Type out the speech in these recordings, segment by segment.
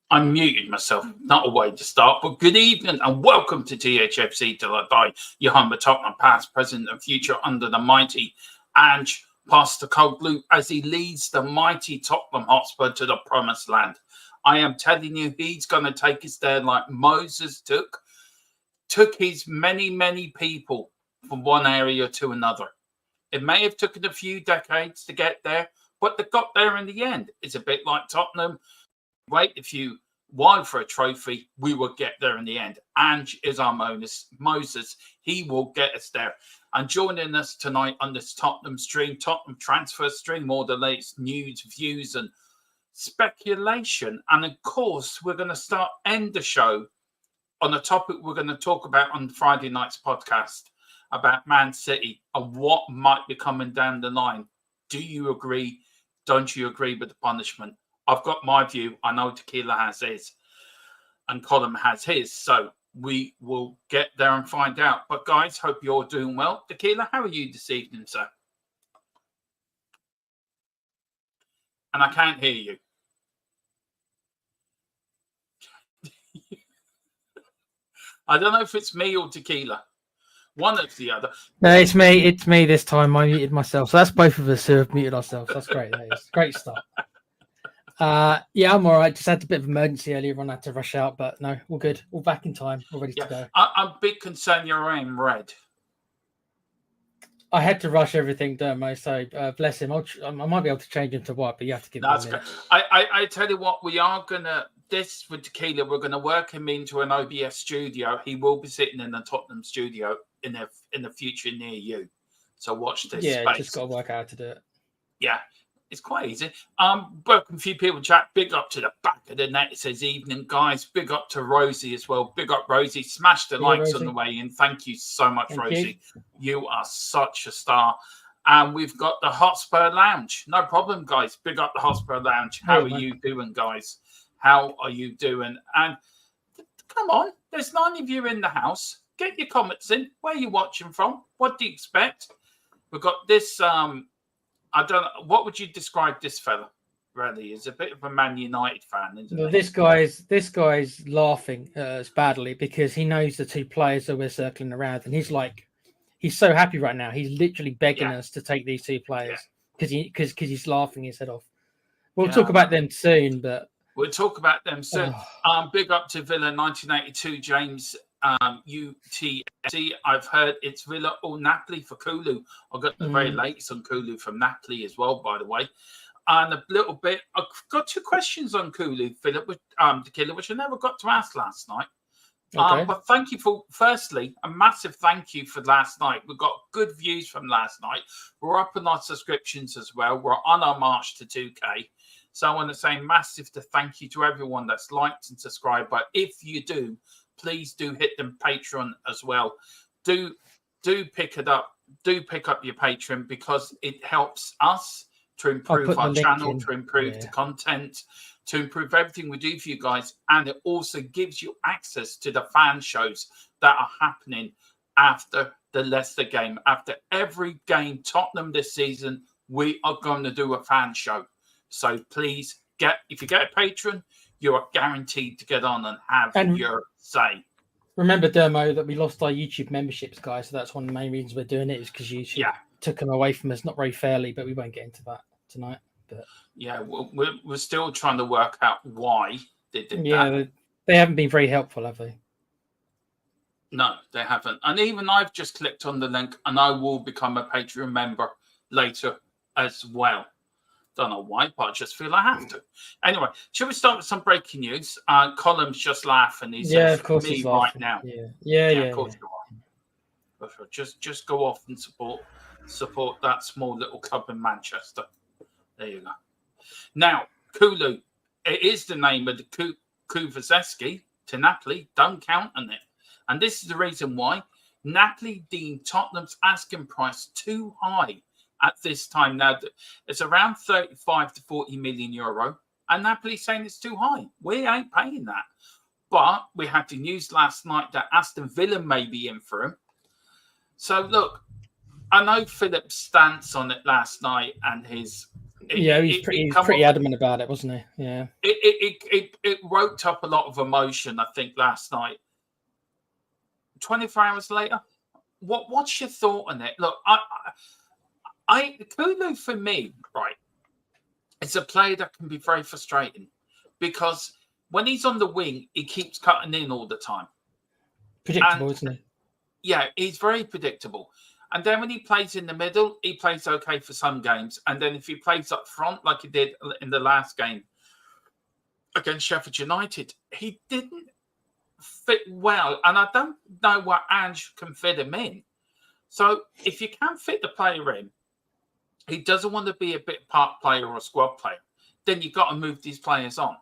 I muted myself. Not a way to start, but good evening and welcome to THFC Till I Die. Your home of Tottenham past, present and future under the mighty Ange Postecoglou as he leads the mighty Tottenham Hotspur to the promised land. I am telling you, he's going to take us there like Moses took his many people from one area to another. It may have taken a few decades to get there, but they got there in the end. It's a bit like Tottenham. Wait a few while for a trophy, we will get there in the end. Ange is our Moses. He will get us there. And joining us tonight on this Tottenham stream, Tottenham transfer stream, all the latest news, views, and speculation. And of course, we're going to end the show on a topic we're going to talk about on Friday night's podcast about Man City and what might be coming down the line. Do you agree? Don't you agree with the punishment? I've got my view. I know Tequila has his and Colin has his. So we will get there and find out. But guys, hope you're doing well. Tequila, how are you this evening, sir? And I can't hear you. I don't know if it's me or Tequila. One or the other. No, it's me. It's me this time. I muted myself. So that's both of us who have muted ourselves. That's great. That is. Great start. Yeah, I'm all right. Just had a bit of emergency earlier on. I had to rush out, but no, all good. All back in time. All ready to go. I'm a bit concerned you're in red. I had to rush everything, Dermo. So bless him. I might be able to change him to white, but you have to give him a minute. I tell you what, we are gonna with Tequila. We're gonna work him into an OBS studio. He will be sitting in the Tottenham studio in the future near you. So watch this. Yeah, space. Just got to work out how to do it. Yeah. It's quite easy. Welcome a few people chat. Big up to the back of the net. It says evening, guys. Big up to Rosie as well. Big up, Rosie. Smash the likes Rosie on the way in. Thank you so much, Rosie. You are such a star. And we've got the Hotspur Lounge. No problem, guys. Big up the Hotspur Lounge. How are you doing, guys? How are you doing? And come on, there's 9 of you in the house. Get your comments in. Where are you watching from? What do you expect? We've got this. I don't know. What would you describe this fella? Really, is a bit of a Man United fan, isn't he? This guy's laughing badly because he knows the 2 players that we're circling around, and he's so happy right now. He's literally begging us to take these 2 players because he's laughing his head off. We'll talk about them soon, but we'll talk about them soon. Big up to Villa 1982, James. UTC. I've heard it's Villa or Napoli for Kulu. I got the very latest on Kulu from Napoli as well, by the way. And a little bit, I've got 2 questions on Kulu, Philip, the killer, which I never got to ask last night. Okay. But thank you firstly, a massive thank you for last night. We got good views from last night. We're up on our subscriptions as well. We're on our march to 2K. So I want to say massive thank you to everyone that's liked and subscribed. But if you do, please do hit them Patreon as well. Do pick it up. Do pick up your Patreon because it helps us to improve our channel, to improve the content, to improve everything we do for you guys. And it also gives you access to the fan shows that are happening after the Leicester game. After every game, Tottenham this season, we are going to do a fan show. So please if you get a Patreon, you are guaranteed to get on and have your say. Remember, Dermo, that we lost our YouTube memberships, guys. So that's one of the main reasons we're doing it is because YouTube took them away from us, not very fairly, but we won't get into that tonight. But yeah, we're still trying to work out why they did that. Yeah, they haven't been very helpful, have they? No, they haven't. And even I've just clicked on the link and I will become a Patreon member later as well. Don't know why, but I just feel I have to. Anyway, shall we start with some breaking news? Colin's just laughing. He says, of course me he's right laughing. now. Yeah, of course you are. Just go off and support that small little club in Manchester. There you go. Now, Kulu, it is the name of the Kulusevski to Napoli. Don't count on it. And this is the reason why. Napoli deemed Tottenham's asking price too high at this time. Now, it's around 35 to 40 million euro, and Napoli saying it's too high. We ain't paying that. But we had the news last night that Aston Villa may be in for him. So, look, I know Philip's stance on it last night and his He's pretty adamant about it, wasn't he? Yeah. It roped up a lot of emotion, I think, last night. 24 hours later, what's your thought on it? Look, Kulu for me, right, it's a player that can be very frustrating because when he's on the wing, he keeps cutting in all the time. Predictable, isn't he? Yeah, he's very predictable. And then when he plays in the middle, he plays okay for some games. And then if he plays up front, like he did in the last game against Sheffield United, he didn't fit well. And I don't know what Ange can fit him in. So if you can't fit the player in, he doesn't want to be a bit part player or a squad player, then you've got to move these players on.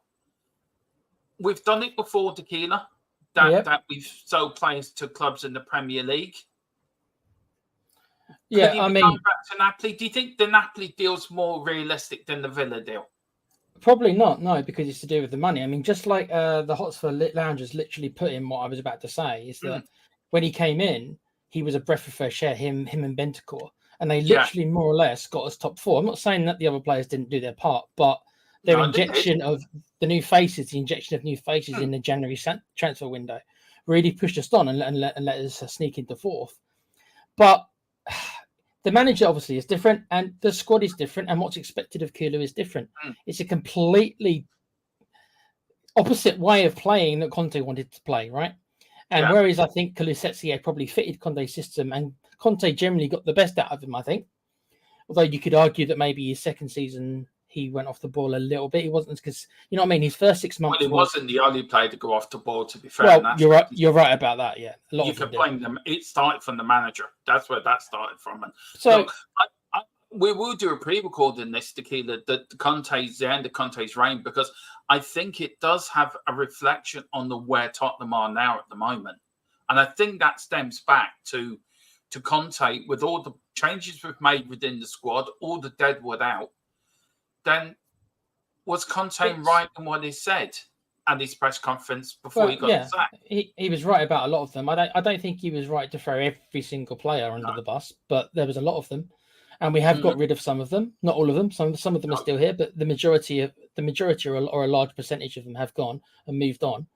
We've done it before, Tequila, that we've sold players to clubs in the Premier League. Yeah, I mean, going back to Napoli, do you think the Napoli deal's more realistic than the Villa deal? Probably not, no, because it's to do with the money. I mean, just like the Hotspur Loungers literally put in what I was about to say, is that when he came in, he was a breath of fresh air, him and Bentancur, and they literally more or less got us top four. I'm not saying that the other players didn't do their part, but their injection of the new faces, in the January transfer window really pushed us on and let us sneak into fourth. But the manager obviously is different, and the squad is different, and what's expected of Kulu is different. It's a completely opposite way of playing that Conte wanted to play, right? And whereas I think Kulusevski probably fitted Conte's system, and Conte generally got the best out of him, I think. Although you could argue that maybe his second season he went off the ball a little bit. He wasn't, because you know what I mean. His first 6 months. Well, he wasn't the only player to go off the ball. To be fair, well, you're right. You're right about that. Yeah, you can blame them. It started from the manager. That's where that started from. And so look, we will do a pre-record in this, Tequila, the Conte's end of Conte's reign, because I think it does have a reflection on where Tottenham are now at the moment, and I think that stems back to Conte with all the changes we've made within the squad, all the deadwood out. Then was Conte right in what he said at his press conference before he got sacked? He was right about a lot of them. I don't think he was right to throw every single player under the bus, but there was a lot of them, and we have got rid of some of them. Not all of them. Some of them are still here, but the majority or a large percentage of them have gone and moved on.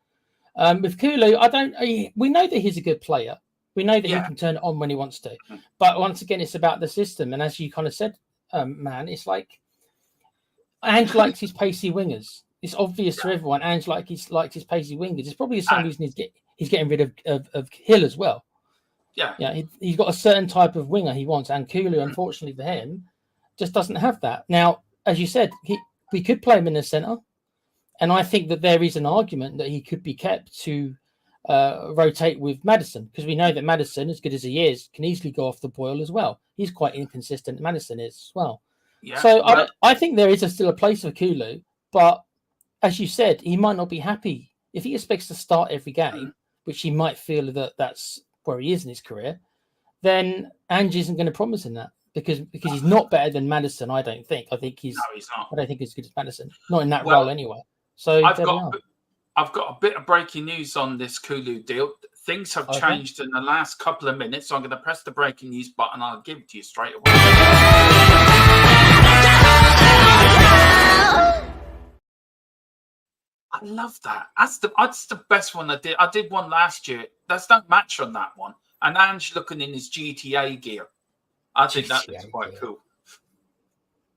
With Kulu, we know that he's a good player. We know that he can turn it on when he wants to. But once again, it's about the system. And as you kind of said, man, it's like Ange likes his pacey wingers. It's obvious to everyone. Ange likes his pacey wingers. It's probably the same reason he's getting rid of Hill as well. Yeah. He's got a certain type of winger he wants, and Kulu, unfortunately for him, just doesn't have that. Now, as you said, we could play him in the centre, and I think that there is an argument that he could be kept to rotate with Maddison, because we know that Maddison, as good as he is, can easily go off the boil as well. He's quite inconsistent. Maddison is as well. Yeah, so I think there is still a place for Kulu, but as you said, he might not be happy if he expects to start every game, which he might feel that that's where he is in his career. Then Ange isn't going to promise him that because he's not better than Maddison. I don't think. I think he's not. I don't think he's as good as Maddison. Not in that role anyway. So I've got a bit of breaking news on this Kulu deal. Things have changed in the last couple of minutes, so I'm going to press the breaking news button. I'll give it to you straight away. I love that. That's the best one I did. I did one last year. There's no match on that one. And Ange looking in his GTA gear. I think that looks quite cool.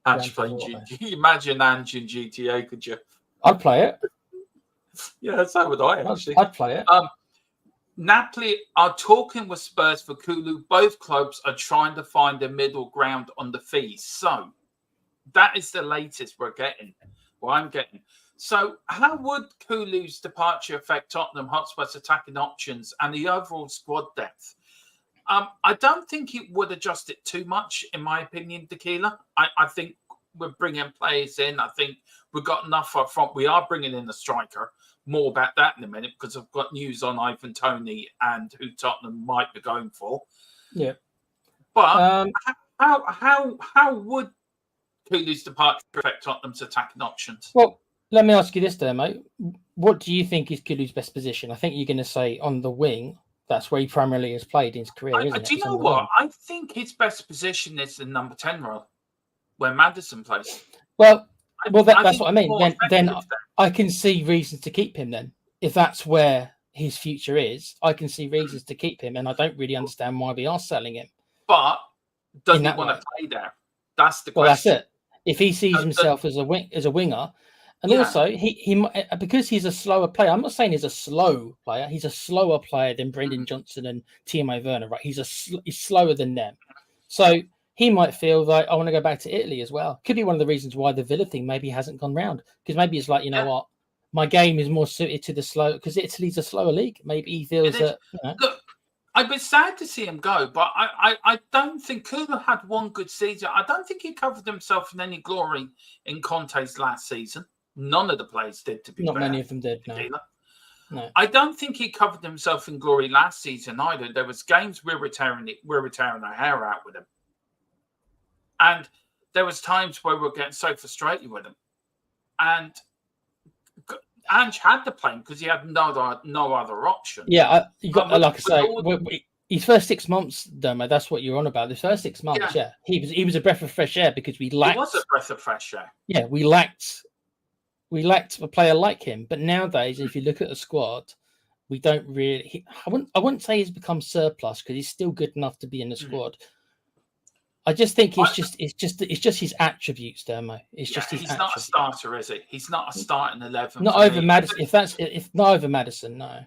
Ange playing GTA. Can you imagine Ange in GTA, could you? I'd play it. Yeah, so would I, actually. I'd play it. Napoli are talking with Spurs for Kulu. Both clubs are trying to find a middle ground on the fees. So that is the latest we're getting. Well, I'm getting. So how would Kulu's departure affect Tottenham Hotspur's attacking options and the overall squad depth? I don't think it would adjust it too much, in my opinion, Tequila. I think we're bringing players in. I think we've got enough up front. We are bringing in a striker. More about that in a minute, because I've got news on Ivan Toney and who Tottenham might be going for. Yeah. But how would Kulu's departure affect Tottenham's attacking options? Well, let me ask you this there, mate. What do you think is Kulu's best position? I think you're going to say on the wing. That's where he primarily has played in his career, isn't it? Do you know what? I think his best position is the number 10 role. where Maddison plays. Well, that's think what I mean. more Then effective there. I can see reasons to keep him. Then, if that's where his future is, I can see reasons to keep him, and I don't really understand why we are selling him. But does in he that want way. to play there? That's the Well, that's question. it. If he sees himself as a winger, and Yeah. also he because he's a slower player. I'm not saying he's a slow player. He's a slower player than Brendan Johnson and Timo Werner. Right? He's slower than them. So he might feel like I want to go back to Italy as well. Could be one of the reasons why the Villa thing maybe hasn't gone round, because maybe it's like, you know what, my game is more suited to the slow, because Italy's a slower league. Maybe he feels that. Look, I'd be sad to see him go, but I don't think Kulu had one good season. I don't think he covered himself in any glory in Conte's last season. None of the players did, to be fair. Not many of them did, no. I don't think he covered himself in glory last season either. There was games we were tearing our hair out with him. And there was times where we were getting so frustrated with him. And Ange had to play him because he had no other option. Yeah, like I say, his first 6 months, Dermo, that's what you're on about. The first 6 months, he was a breath of fresh air because we lacked. He was a breath of fresh air. Yeah, we lacked a player like him. But nowadays, if you look at the squad, we don't really. I wouldn't say he's become surplus because he's still good enough to be in the squad. I just think it's just his attributes, Dermo. He's not a starter, is he? He's not a starting 11. Not over Maddison. If not over Maddison, no.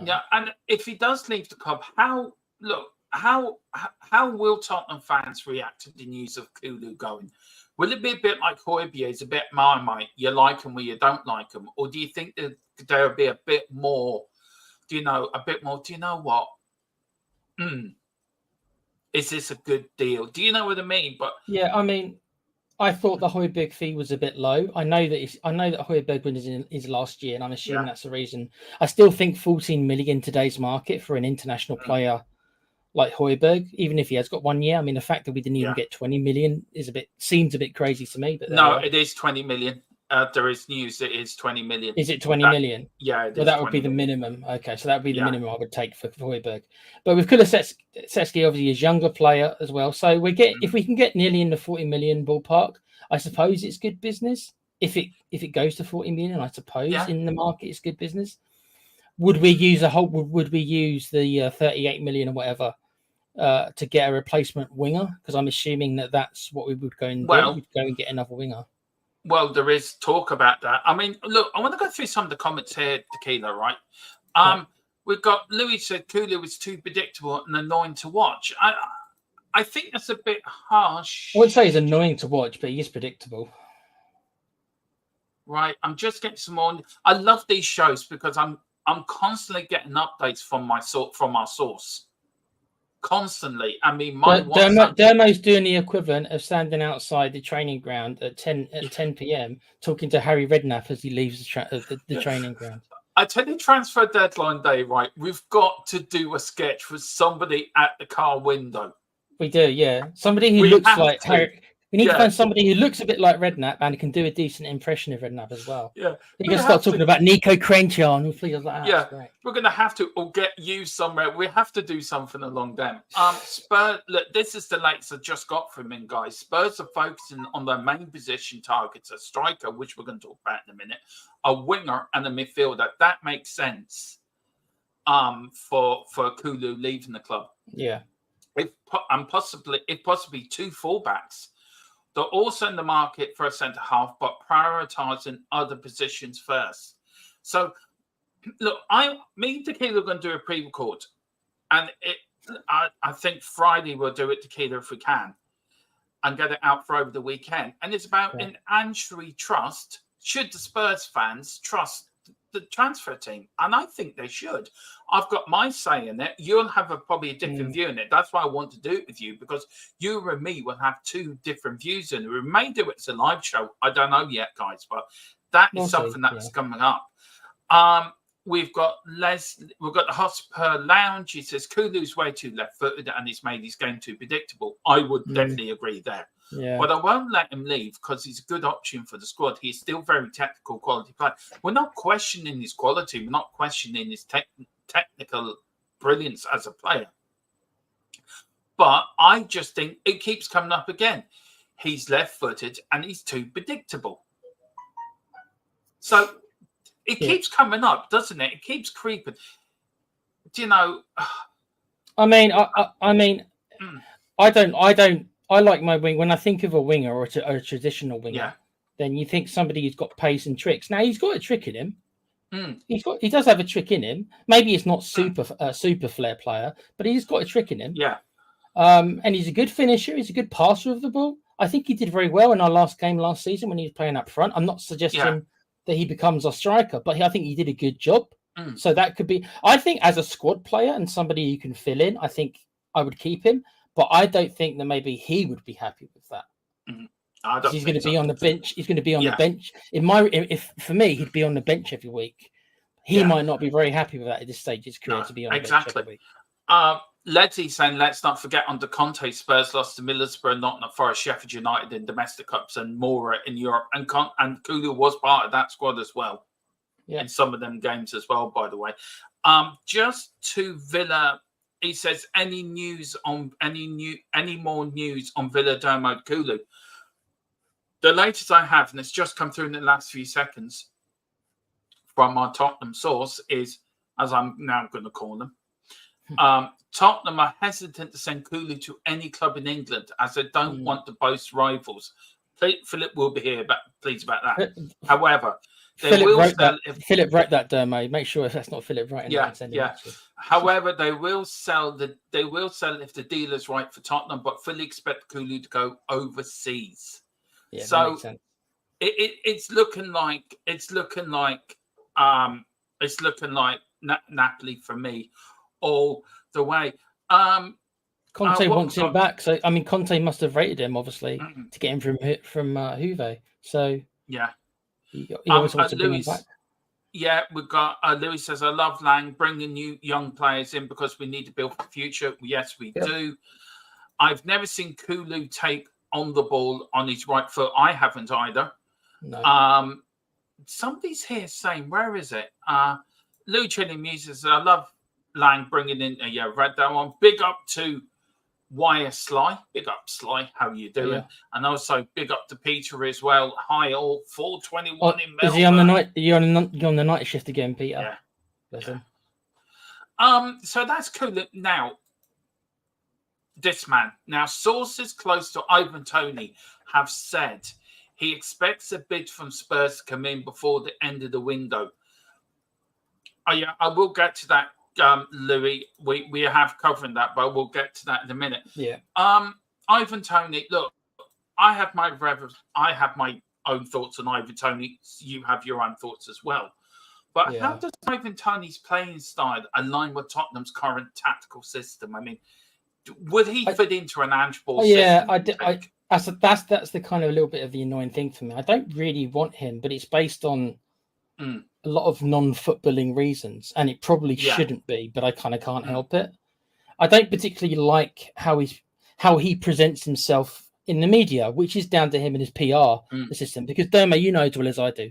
Yeah, and if he does leave the club, how will Tottenham fans react to the news of Kulu going? Will it be a bit like Højbjerg's, a bit Marmite? You like him or you don't like him, or do you think that there'll be a bit more? Do you know what? Is this a good deal? Do you know what I mean? But yeah, I mean, I thought the Højbjerg fee was a bit low. I know that Højbjerg was in his last year, and I'm assuming that's the reason. I still think 14 million in today's market for an international player like Højbjerg, even if he has got 1 year. I mean, the fact that we didn't even get 20 million seems a bit crazy to me. But no, it is 20 million. There is news. It is 20 million. Is it 20 million? Yeah. Well, that would be the minimum. Okay, so that would be the minimum I would take for Højbjerg. But with Kulusevski, obviously, is a younger player as well. So if we can get nearly in the 40 million ballpark, I suppose it's good business. If it goes to 40 million, I suppose in the market it's good business. Would we use the 38 million or whatever to get a replacement winger? Because I'm assuming that's what we would go and do. We'd go and get another winger. Well, there is talk about that. I mean, look, I want to go through some of the comments here, Tequila, right? We've got Louis said Kulu was too predictable and annoying to watch. I think that's a bit harsh. I wouldn't say he's annoying to watch, but he is predictable. Right. I'm just getting some more. I love these shows because I'm constantly getting updates from our source. Constantly. I mean, Dermo's doing the equivalent of standing outside the training ground at 10 p.m. talking to Harry Redknapp as he leaves the training ground. I tell you, transfer deadline day, right? We've got to do a sketch with somebody at the car window. We do, yeah. Somebody who looks like Harry. We need to find somebody who looks a bit like Redknapp and can do a decent impression of Redknapp as well. Yeah. You can start talking about Nico Crenshaw and feels like that. Yeah. Great. We're going to have to get you somewhere. We have to do something along them. Spurs, look, this is the latest I just got from him, guys. Spurs are focusing on their main position targets, a striker, which we're going to talk about in a minute, a winger and a midfielder. That makes sense for Kulu leaving the club. Yeah. If possibly two fullbacks. They're also in the market for a centre half, but prioritising other positions first. So, look, me and Tequila are going to do a pre-record, and I think Friday we'll do it, Tequila, if we can, and get it out for over the weekend. And it's about an Ange trust. Should the Spurs fans trust the transfer team? And I think they should. I've got my say in it. You'll have probably a different view in it. That's why I want to do it with you, because you and me will have two different views in it. We may do it as a live show. I don't know yet, guys, but that is something that's coming up. We've got we've got the Hotspur Lounge. He says Kulu's way too left-footed and he's made his game too predictable. I would definitely agree there. Yeah. But I won't let him leave because he's a good option for the squad. He's still very technical quality player. We're not questioning his quality. We're not questioning his technical brilliance as a player. But I just think it keeps coming up again. he's left-footed, and he's too predictable. So it keeps coming up, doesn't it? It keeps creeping. Do you know? I mean, I like my wing. When I think of a winger or a traditional winger, then you think somebody who's got pace and tricks. Now he's got a trick in him. He does have a trick in him. Maybe it's not super flair player, but he's got a trick in him. Yeah. And he's a good finisher. He's a good passer of the ball. I think he did very well in our last game last season when he was playing up front. I'm not suggesting that he becomes our striker, but I think he did a good job. So that could be. I think as a squad player and somebody you can fill in, I think I would keep him. But I don't think that maybe he would be happy with that. He's going to be on the bench. He's going to be on the bench. If for me, he'd be on the bench every week. He might not be very happy with that at this stage of his career to be on the bench every week. Letty saying, let's not forget under Conte, Spurs lost to Middlesbrough, Nottingham Forest, Sheffield United in domestic cups, and more in Europe. And Kulu was part of that squad as well in some of them games as well, by the way. Just to Villa, he says, any more news on Villa Dermot Kulu? The latest I have, and it's just come through in the last few seconds from our Tottenham source, is, as I'm now going to call them, Tottenham are hesitant to send Kulu to any club in England as they don't want to boast rivals. Philip will be here, but please about that. However, Philip wrote that, Dermo. Make sure if that's not Philip writing that. However, they will sell if the deal is right for Tottenham, but fully expect Kulu to go overseas. Yeah, so it's looking like Napoli for me all the way. Conte wants him back, so I mean Conte must have rated him obviously to get him from Juve. So he always wants to bring him back. Yeah, we've got Louis says, I love Lang bringing new young players in because we need to build for the future. Yes, we do. I've never seen Kulu take on the ball on his right foot. I haven't either. No. Somebody's here saying, where is it? Lou Chilling Muses, I love Lang bringing in. Read that one. Big up to Wire Sly. Big up Sly. How you doing? Yeah. And also big up to Peter as well. Hi all. 421 in Melbourne. Is he on the night? You're on the night shift again, Peter. Yeah. So that's cool. Now, this man. Now, sources close to Ivan Toney have said he expects a bid from Spurs to come in before the end of the window. I will get to that, Louis. We have covering that, but we'll get to that in a minute. Yeah. Ivan Toney. Look, I have my own thoughts on Ivan Toney. You have your own thoughts as well. But how does Ivan Toney's playing style align with Tottenham's current tactical system? I mean, would he fit into an Ange Ball system? That's the kind of a little bit of the annoying thing for me. I don't really want him, but it's based on a lot of non-footballing reasons, and it probably shouldn't be, but I kind of can't help it. I don't particularly like how he presents himself in the media, which is down to him and his PR assistant. Because Derma, you know as well as I do,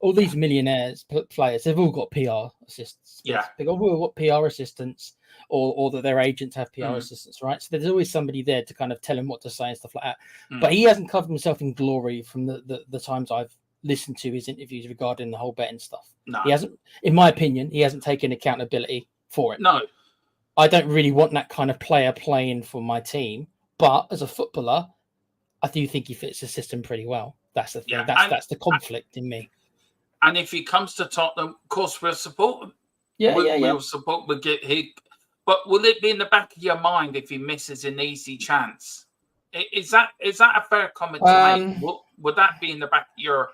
all these millionaires players, they've all got PR assistants. They've all got PR assistants, or that their agents have PR assistants, right? So there's always somebody there to kind of tell him what to say and stuff like that. But he hasn't covered himself in glory from the times I've listened to his interviews regarding the whole betting stuff. No. He hasn't, in my opinion, he hasn't taken accountability for it. No. I don't really want that kind of player playing for my team. But as a footballer, I do think he fits the system pretty well. That's the thing. That's the conflict in me. And if he comes to Tottenham, of course, we'll support him. We'll support. We'll get he. But will it be in the back of your mind if he misses an easy chance? Is that a fair comment to make? Would that be in the back of your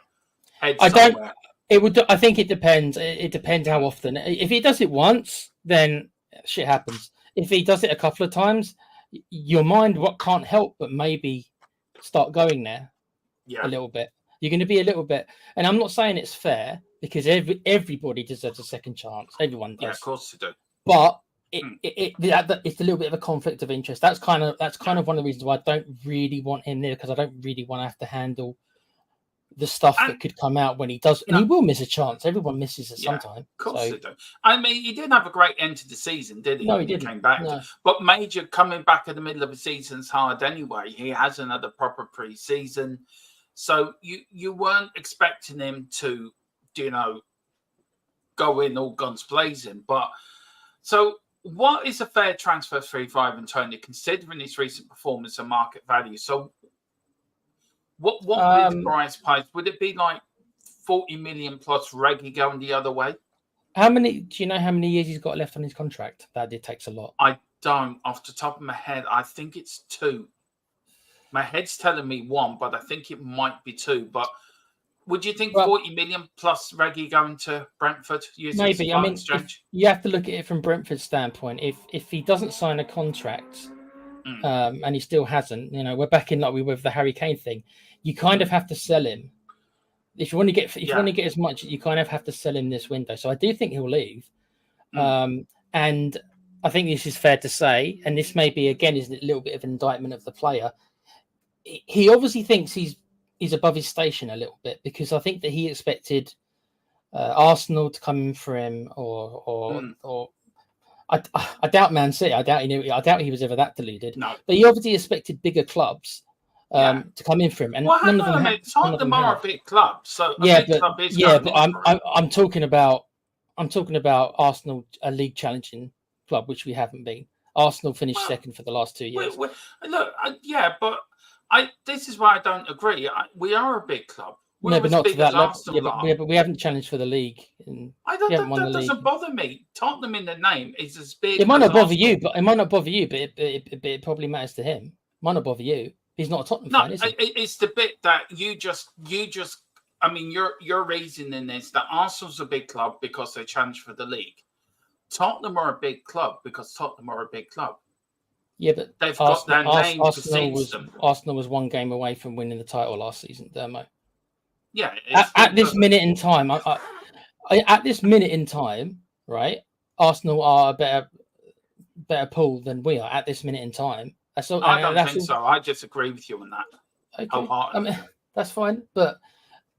head somewhere? It would. I think it depends. It depends how often. If he does it once, then shit happens. If he does it a couple of times, your mind can't help but maybe start going there a little bit. You're going to be a little bit, and I'm not saying it's fair because everybody deserves a second chance. Everyone does. Yeah, of course they do. But it's a little bit of a conflict of interest. That's kind of one of the reasons why I don't really want him there, because I don't really want to have to handle the stuff that could come out when he does, and he will miss a chance. Everyone misses it sometime. Of course they do. I mean, he didn't have a great end to the season, did he? No, he didn't. Came back. No. But Major coming back in the middle of the season's hard anyway. He hasn't had a proper pre-season. So you weren't expecting him to, go in all guns blazing. But so what is a fair transfer fee for Ivan Toney, considering his recent performance and market value? So what would the price paid? Would it be like 40 million plus Reggie going the other way? Do you know how many years he's got left on his contract? That takes a lot. I don't, off the top of my head. I think it's 2. My head's telling me 1, but I think it might be 2. But would you think 40 million plus Reggie going to Brentford? Maybe. I mean, you have to look at it from Brentford's standpoint. If he doesn't sign a contract, and he still hasn't, we're back in like we were with the Harry Kane thing. You kind of have to sell him. If you want to get as much, you kind of have to sell him this window. So I do think he'll leave. And I think this is fair to say, and this maybe again is a little bit of an indictment of the player. He obviously thinks he's above his station a little bit, because I think that he expected Arsenal to come in for him, or I doubt Man City. I doubt he was ever that deluded. No, but he obviously expected bigger clubs to come in for him, and none of them. Tottenham are a big club, so I'm talking about Arsenal, a league challenging club, which we haven't been. Arsenal finished second for the last 2 years. This is why I don't agree. We are a big club. No, but not to that level. But we haven't challenged for the league. That doesn't bother me. Tottenham in the name is as big. It might not bother you, but it probably matters to him. It might not bother you. He's not a Tottenham fan, is he? It's the bit that you just. I mean, your reasoning is that Arsenal's a big club because they challenge for the league. Tottenham are a big club because Tottenham are a big club. Yeah, but they've got their name precedes them. Arsenal was 1 game away from winning the title last season, Dermo. Yeah. At this minute in time, right? Arsenal are a better pool than we are at this minute in time. I don't think so. I disagree with you on that. Okay. I mean, that's fine, but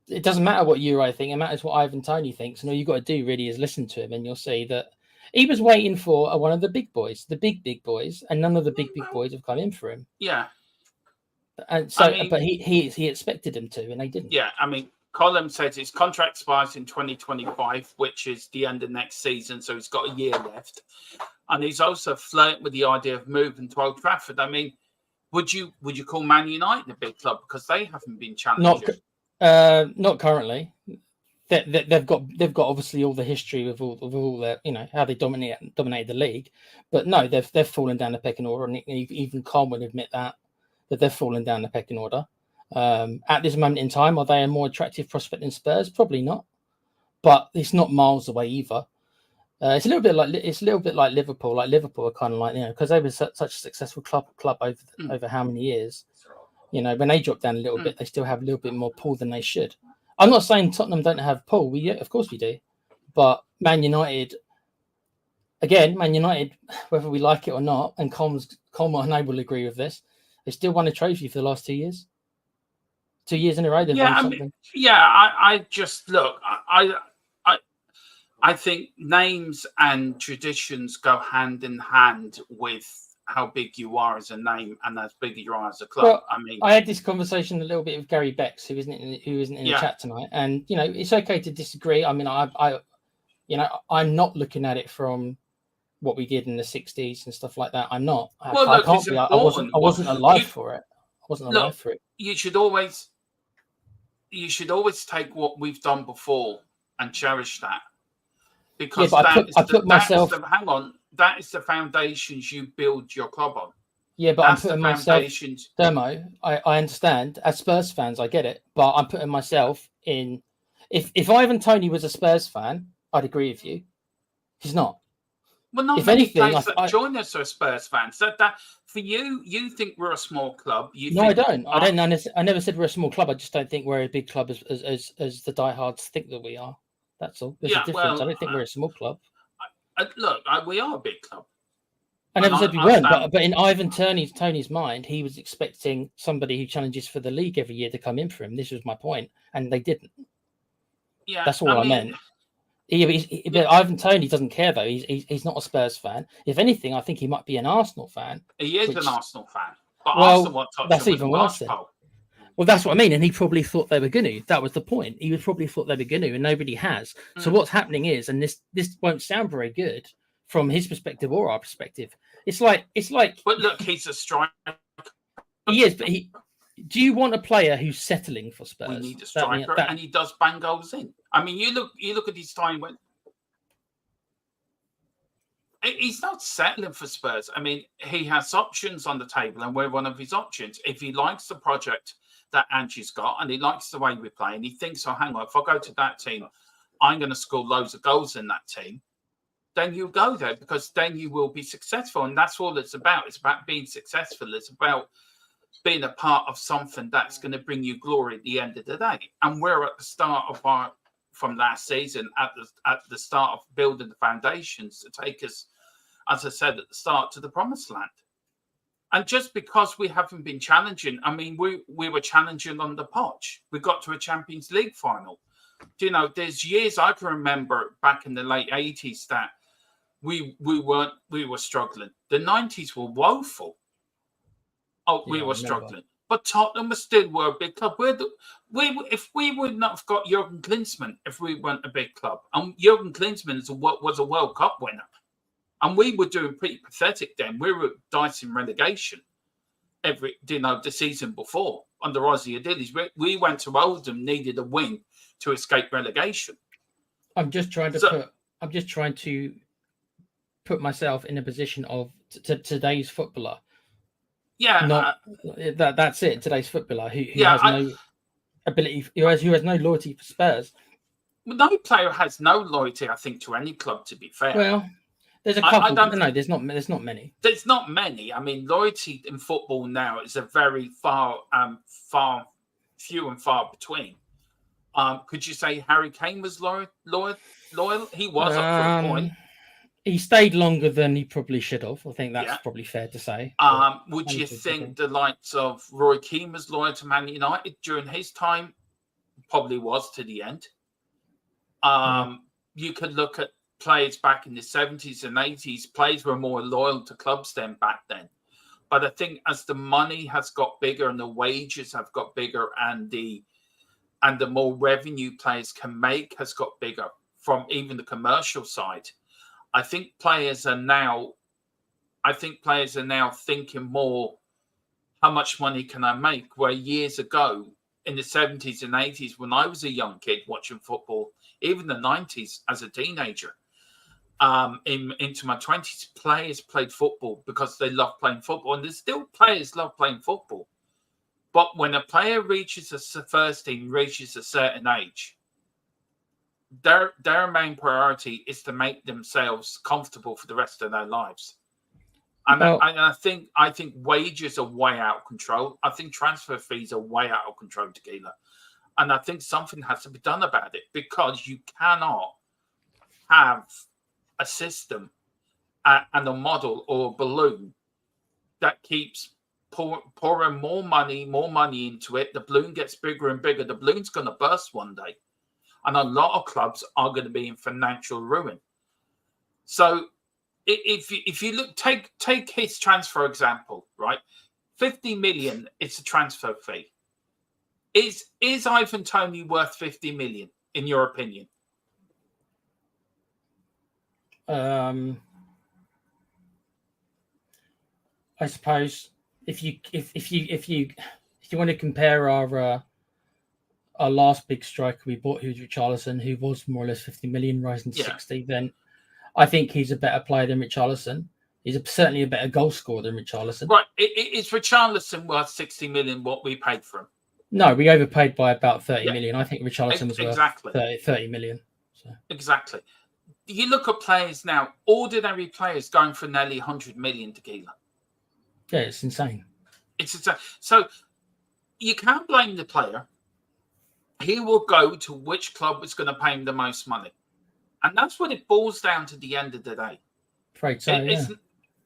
it doesn't matter what I think. It matters what Ivan Toney thinks, and all you've got to do really is listen to him, and you'll see that he was waiting for one of the big boys, the big boys, and none of the big boys have come in for him. Yeah. And so, but he expected him to, and they didn't. Yeah, I mean, Colin says his contract expires in 2025, which is the end of next season, so he's got a year left. And he's also flirting with the idea of moving to Old Trafford. I mean, would you call Man United a big club because they haven't been challenged? Not currently. They've got obviously all the history of all their how they dominated the league, but no, they've fallen down the pecking order, and even Khan would admit that they've fallen down the pecking order. At this moment in time, are they a more attractive prospect than Spurs? Probably not, but it's not miles away either. It's a little bit like Liverpool. Like Liverpool are kind of like because they were such a successful club over how many years. When they drop down a little bit, they still have a little bit more pull than they should. I'm not saying Tottenham don't have pull. Of course we do, but Man United, whether we like it or not, and Coleman and I will agree with this, they still won a trophy for the last 2 years. 2 years in a row, they've won something. I just look. I think names and traditions go hand in hand with how big you are as a name and as big you are as a club. Well, I mean, I had this conversation a little bit with Gary Becks, who isn't in the chat tonight, and it's okay to disagree. I mean, I'm not looking at it from what we did in the 60s and stuff like that. I'm not. I can't be. I wasn't alive for it. I wasn't alive for it. You should always take what we've done before and cherish that, because that is the foundations you build your club on. Yeah, but I'm putting myself. Dermo, I understand. As Spurs fans, I get it, but I'm putting myself in. If Ivan Toney was a Spurs fan, I'd agree with you. He's not. Well, not many players that join us are Spurs fans. That for you think we're a small club. I don't. I never said we're a small club. I just don't think we're a big club as the diehards think that we are. That's all. There's a difference. I don't think we're a small club. Look, we are a big club. I never said we I weren't, stand- but in Ivan Tony's mind, he was expecting somebody who challenges for the league every year to come in for him. This was my point, and they didn't. yeah, That's all I meant. But Ivan Toney doesn't care though. He's not a Spurs fan. If anything, I think he might be an Arsenal fan. He is an Arsenal fan, but Well, Arsenal want to that's even worse then. Well, that's what I mean. And he probably thought they were going to. That was the point. He probably thought they were going to, and nobody has. So what's happening is, and this won't sound very good from his perspective or our perspective. It's like. But look, he's a striker. He is, but do you want a player who's settling for Spurs? We need a striker, and he does bang goals in. I mean, you look at his time when he's not settling for Spurs. I mean, he has options on the table, and we're one of his options. If he likes the project that Angie's got, and he likes the way we play, and he thinks, oh, hang on, if I go to that team, I'm going to score loads of goals in that team, then you go there, because then you will be successful. And that's all it's about. It's about being successful. It's about being a part of something that's going to bring you glory at the end of the day. And we're at the start of from last season, at the start of building the foundations to take us, as I said at the start, to the promised land. And just because we haven't been challenging, I mean, we were challenging on the Poch. We got to a Champions League final. You know, there's years I can remember back in the late 80s that we were struggling. The 90s were woeful. We were struggling. But Tottenham were a big club. If we would not have got Jurgen Klinsmann, if we weren't a big club, and Jurgen Klinsmann was a World Cup winner, and we were doing pretty pathetic then. We were dicing relegation the season before under Ozzy Adilles. We went to Oldham, needed a win to escape relegation. I'm just trying to put myself in a position of today's footballer. Yeah, that's it. Today's footballer who has no ability, who has no loyalty for Spurs. No player has no loyalty, I think, to any club. To be fair, well, there's a couple. No, there's not many. There's not many. I mean, loyalty in football now is a very few and far between. Could you say Harry Kane was loyal? He was up for a point. He stayed longer than he probably should have. I think that's probably fair to say. Would you think the likes of Roy Keane was loyal to Man United during his time? Probably was to the end. You could look at players back in the 70s and 80s. Players were more loyal to clubs than back then. But I think as the money has got bigger and the wages have got bigger and the more revenue players can make has got bigger from even the commercial side, I think players are now thinking more, how much money can I make? Where years ago, in the 70s and 80s, when I was a young kid watching football, even the 90s as a teenager, into my 20s, players played football because they love playing football. And there's still players love playing football. But when a player reaches a certain age, their main priority is to make themselves comfortable for the rest of their lives. And I think wages are way out of control. I think transfer fees are way out of control, Tequila. And I think something has to be done about it, because you cannot have a system and a model or a balloon that keeps pouring more money into it. The balloon gets bigger and bigger. The balloon's going to burst one day. And a lot of clubs are going to be in financial ruin. So if you look, take his transfer example, right? 50 million is a transfer fee. Is Ivan Toney worth 50 million in your opinion? I suppose if you want to compare our last big striker we bought, who was Richarlison, who was more or less 50 million, rising to 60, then I think he's a better player than Richarlison. He's certainly a better goal scorer than Richarlison. Right. Is Richarlison worth 60 million what we paid for him? No, we overpaid by about 30 million. I think Richarlison was worth 30 million. So. Exactly. You look at players now, ordinary players going for nearly 100 million, Tequila. Yeah, it's insane. It's insane. So you can't blame the player. He will go to which club is going to pay him the most money. And that's what it boils down to the end of the day. Afraid so,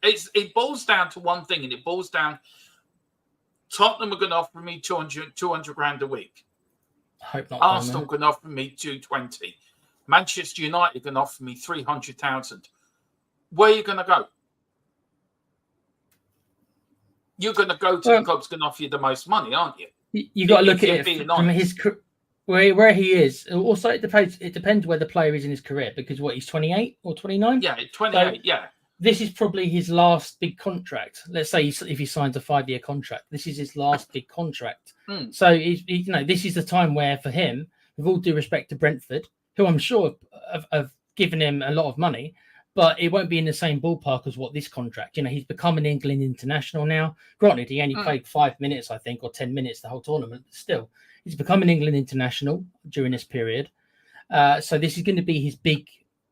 It boils down to one thing, and it boils down. Tottenham are going to offer me 200 grand a week. I hope not. Arsenal can offer me 220. Manchester United can offer me 300,000. Where are you going to go? You're going to go to the club's going to offer you the most money, aren't you? You got to look at it from his where he is. Also, it depends where the player is in his career, because he's 28 or 29. Yeah, 28. So, yeah. This is probably his last big contract. Let's say if he signs a 5-year contract, this is his last big contract. So this is the time where, for him, with all due respect to Brentford, who I'm sure have given him a lot of money, but it won't be in the same ballpark as what this contract. He's become an England international now. Granted, he only played 5 minutes, I think, or 10 minutes the whole tournament. But still, he's become an England international during this period. So this is going to be his big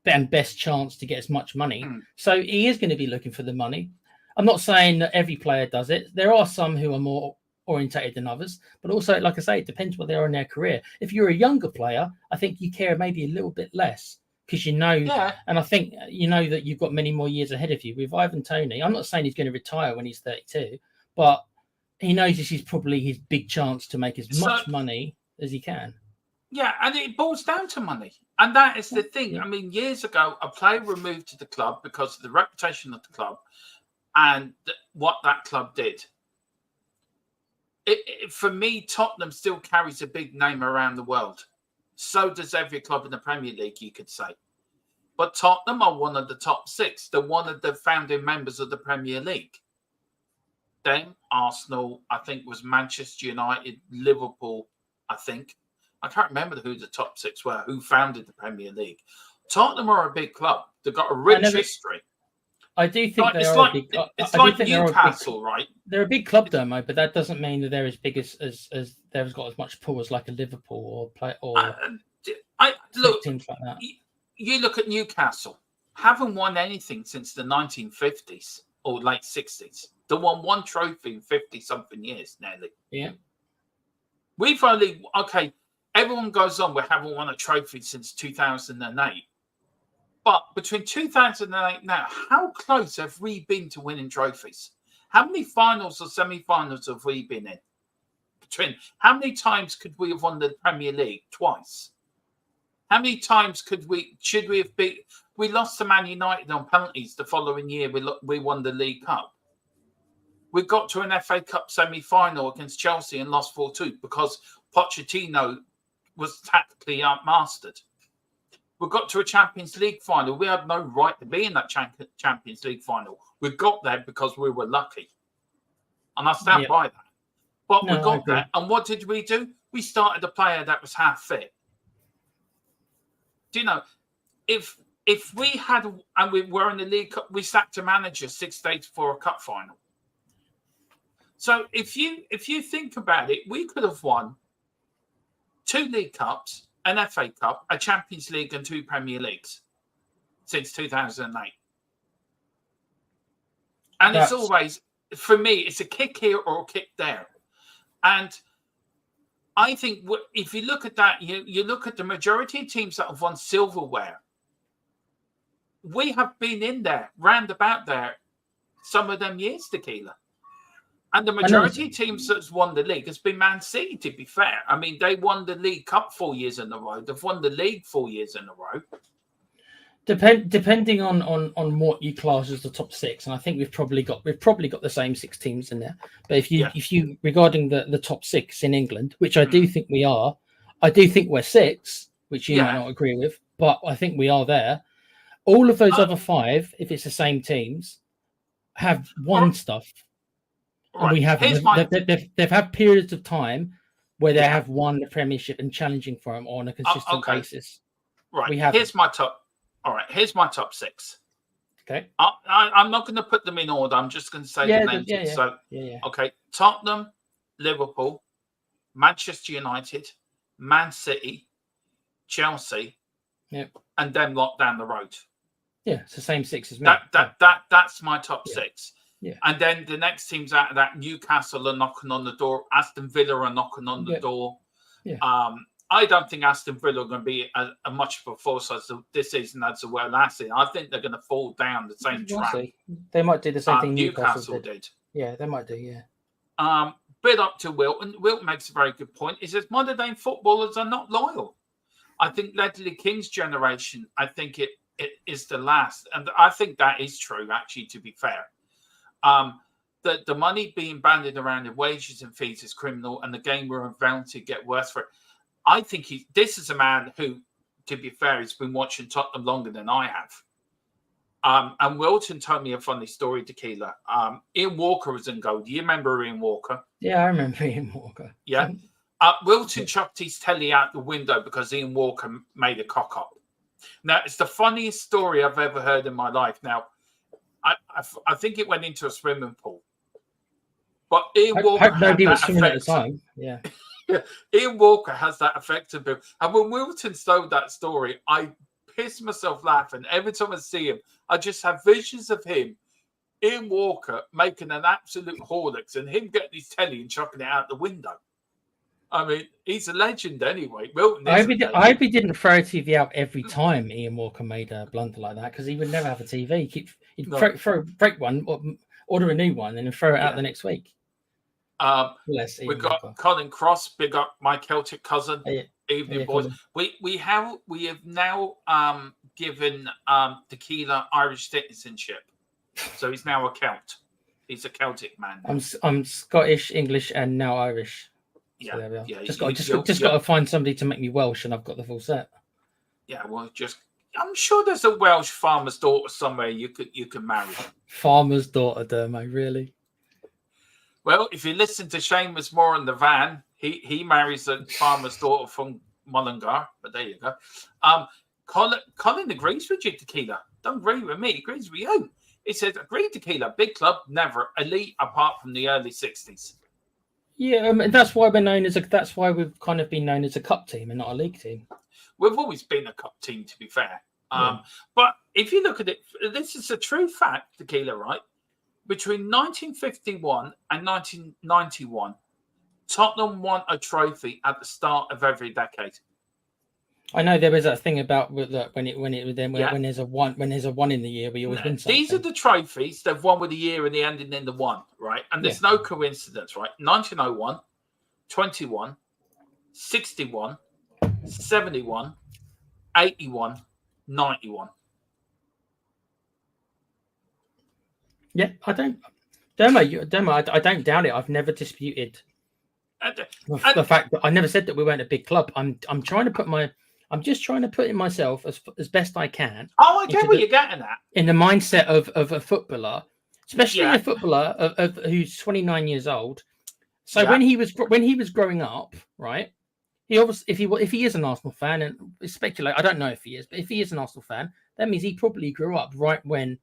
and best chance to get as much money. So he is going to be looking for the money. I'm not saying that every player does it. There are some who are more orientated than others, but also, like I say, it depends what they are in their career. If you're a younger player, I think you care maybe a little bit less, because and I think that you've got many more years ahead of you. With Ivan Toney, I'm not saying he's going to retire when he's 32, but he knows this is probably his big chance to make as much money as he can. Yeah, and it boils down to money. And that is the thing. Yeah. I mean, years ago, a player removed to the club because of the reputation of the club and what that club did. For me, Tottenham still carries a big name around the world. So does every club in the Premier League, you could say. But Tottenham are one of the top 6. They're one of the founding members of the Premier League. Then Arsenal, I think, was Manchester United, Liverpool, I think. I can't remember who the top 6 were, who founded the Premier League. Tottenham are a big club. They've got a rich history. I do think they are a big club. It's like Newcastle, right? They're a big club, though, Mo, but that doesn't mean that they're as big as they've got as much pull as like a Liverpool look, teams like that. You look at Newcastle, haven't won anything since the 1950s or late 60s. They won one trophy in 50-something years, nearly. Yeah. We've everyone goes on, we haven't won a trophy since 2008. But between 2008 now, how close have we been to winning trophies? How many finals or semi-finals have we been in? How many times could we have won the Premier League? Twice. How many times should we have beat? We lost to Man United on penalties the following year. We won the League Cup. We got to an FA Cup semi-final against Chelsea and lost 4-2 because Pochettino was tactically outmastered. We got to a Champions League final. We had no right to be in that Champions League final. We got there because we were lucky. And I stand by that. But we got there. And what did we do? We started a player that was half fit. Do you know, if we had, and we were in the League Cup, we sacked a manager 6 days before a cup final. So if you think about it, we could have won 2 League Cups, an FA Cup, a Champions League, and 2 Premier Leagues since 2008. And it's always, for me, it's a kick here or a kick there. And I think if you look at that, you look at the majority of teams that have won silverware. We have been in there, round about there, some of them years, Tequila. And the majority of teams that's won the league has been Man City, to be fair. I mean, they won the League Cup 4 years in a row. They've won the league 4 years in a row. Depending on what you class as the top 6, and I think we've probably got the same 6 teams in there. But if you regarding the top 6 in England, which I do think we are, I do think we're 6, which you might not agree with, but I think we are there. All of those other 5, if it's the same teams, have won stuff. And we haven't. They've had periods of time where they have won the Premiership and challenging for them on a consistent basis. Right. Here's my top 6. Okay. I'm not going to put them in order. I'm just going to say the names. Okay. Tottenham, Liverpool, Manchester United, Man City, Chelsea, and then lot down the road. Yeah, it's the same 6 as me. That's my top 6. Yeah. And then the next teams out of that, Newcastle are knocking on the door. Aston Villa are knocking on the door. Yeah. I don't think Aston Villa are going to be a much of a force this season as they were last season. I think they're going to fall down the same track. They might do the same thing Newcastle did. Yeah, they might do, yeah. Bit up to Wilton. Wilton makes a very good point. He says modern day footballers are not loyal. I think Ledley King's generation, I think it is the last. And I think that is true, actually, to be fair. The money being banded around in wages and fees is criminal, and the game will eventually get worse for it. I think this is a man who, to be fair, has been watching Tottenham longer than I have. And Wilton told me a funny story, Tequila. Ian Walker was in goal. Do you remember Ian Walker? Yeah, I remember Ian Walker. Yeah. Wilton chucked his telly out the window because Ian Walker made a cock up. Now, it's the funniest story I've ever heard in my life. Now, I think it went into a swimming pool. But Ian Walker nobody was swimming at the time. Yeah. Ian Walker has that effect of him. And when Wilton told that story, I pissed myself laughing. Every time I see him, I just have visions of him, Ian Walker, making an absolute Horlicks and him getting his telly and chucking it out the window. I mean, he's a legend anyway. I hope he didn't throw a TV out every time Ian Walker made a blunder like that, because he would never have a TV. He'd break one, order a new one, and then throw it out the next week. We've got Colin Cross, big up my Celtic cousin. Evening, boys. Colin. We have now given Tequila Irish citizenship, so he's now a Celt. He's a Celtic man. I'm Scottish, English, and now Irish. Yeah, so there we are. Yeah. Just got to find somebody to make me Welsh, and I've got the full set. Yeah, well, I'm sure there's a Welsh farmer's daughter somewhere you could marry. Farmer's daughter, Dermo, really? Well, if you listen to Seamus Moore in the van, he marries a farmer's daughter from Mullingar. But there you go. Colin agrees with you, Tequila. Don't agree with me. He agrees with you. He says, agree, Tequila. Big club, never. Elite apart from the early 60s. Yeah, that's why that's why we've kind of been known as a cup team and not a league team. We've always been a cup team, to be fair. But if you look at it, this is a true fact, Tequila, right? Between 1951 and 1991, Tottenham won a trophy at the start of every decade. I know there was that thing about when there's a one in the year, we always win something. These are the trophies they've won with the year and the ending in the one, right? And there's no coincidence, right? 1901, 21, 61, 71, 81, 91. Yeah, I don't doubt it. I've never disputed the fact that I never said that we weren't a big club. I'm just trying to put in myself as best I can. Oh, I get what you're getting at. In the mindset of a footballer, especially a footballer of who's 29 years old. So when he was growing up, right? He obviously, if he is an Arsenal fan, and speculate, I don't know if he is, but if he is an Arsenal fan, that means he probably grew up right when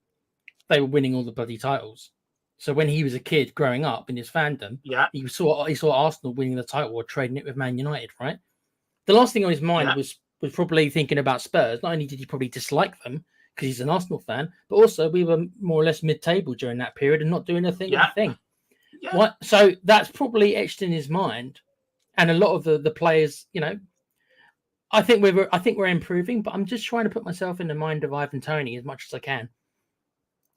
they were winning all the bloody titles. So when he was a kid growing up in his fandom, he saw Arsenal winning the title or trading it with Man United, right? The last thing on his mind was probably thinking about Spurs. Not only did he probably dislike them because he's an Arsenal fan, but also we were more or less mid-table during that period and not doing a thing. Yeah. So that's probably etched in his mind. And a lot of the players, I think we're improving, but I'm just trying to put myself in the mind of Ivan Toney as much as I can.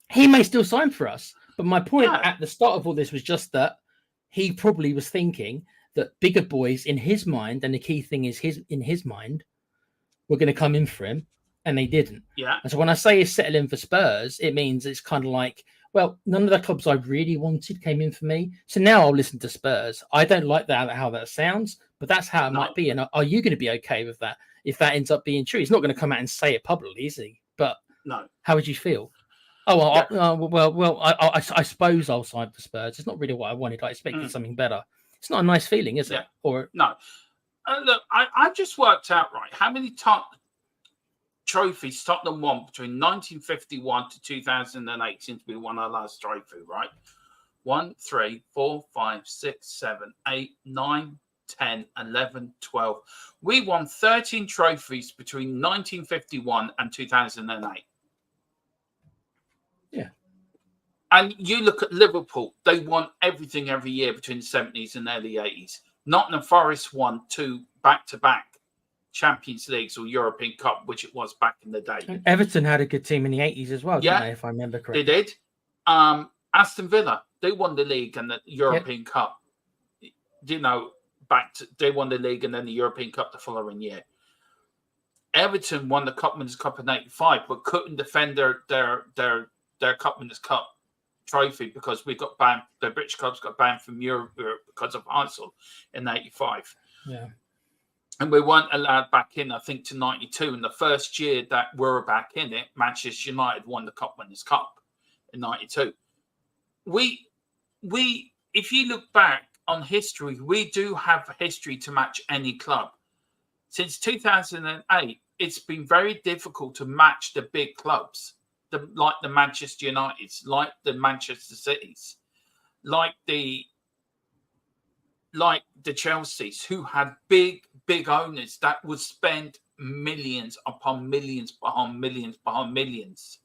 He may still sign for us, but my point at the start of all this was just that he probably was thinking that bigger boys in his mind, and the key thing is in his mind, were going to come in for him, and they didn't. Yeah. And so when I say he's settling for Spurs, it means it's kind of like, well, none of the clubs I really wanted came in for me, so now I'll listen to Spurs. I don't like how that sounds, but that's how it might be. And are you going to be okay with that if that ends up being true? He's not going to come out and say it publicly, is he? But no. How would you feel? Oh, I suppose I'll sign for Spurs. It's not really what I wanted. I expected something better. It's not a nice feeling, is it? Or no. Look, I just worked out how many trophies Tottenham won between 1951 to 2008 since we won our last trophy, right? 1, 3, 4, 5, 6, 7, 8, 9, 10, 11, 12. We won 13 trophies between 1951 and 2008. Yeah. And you look at Liverpool, they won everything every year between the 70s and early 80s. Nottingham Forest won 2 back-to-back Champions Leagues or European Cup, which it was back in the day. And Everton had a good team in the 80s as well, didn't they, if I remember correctly? They did. Aston Villa, they won the league and the European Cup. You know, they won the league and then the European Cup the following year. Everton won the Cup Winners' Cup in '85, but couldn't defend their Cup Winners' Cup trophy because we got banned. The British clubs got banned from Europe because of ISIL in '85. Yeah. And we weren't allowed back in, I think, to '92. And the first year that we were back in it, Manchester United won the Cup Winners' Cup in '92. If you look back on history, we do have history to match any club. Since 2008, it's been very difficult to match the big clubs, like the Manchester Uniteds, like the Manchester Cities, like the Chelseas, who had big owners that would spend millions upon millions upon millions upon millions,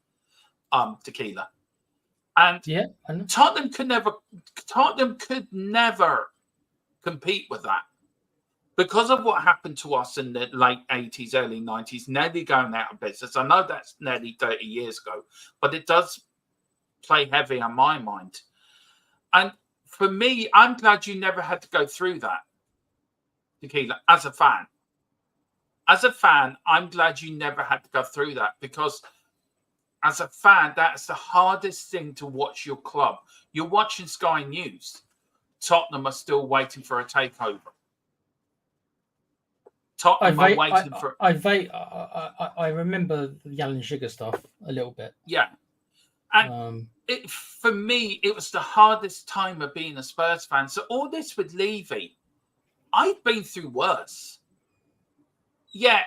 tequila. And Tottenham could never compete with that because of what happened to us in the late 80s, early 90s, nearly going out of business. I know that's nearly 30 years ago, but it does play heavy on my mind. And for me, I'm glad you never had to go through that, tequila, as a fan. As a fan, I'm glad you never had to go through that because as a fan, that's the hardest thing to watch your club. You're watching Sky News. Tottenham are still waiting for a takeover. Tottenham are waiting for... I remember the Alan Sugar stuff a little bit. Yeah. And for me, it was the hardest time of being a Spurs fan. So all this with Levy, I've been through worse. Yeah,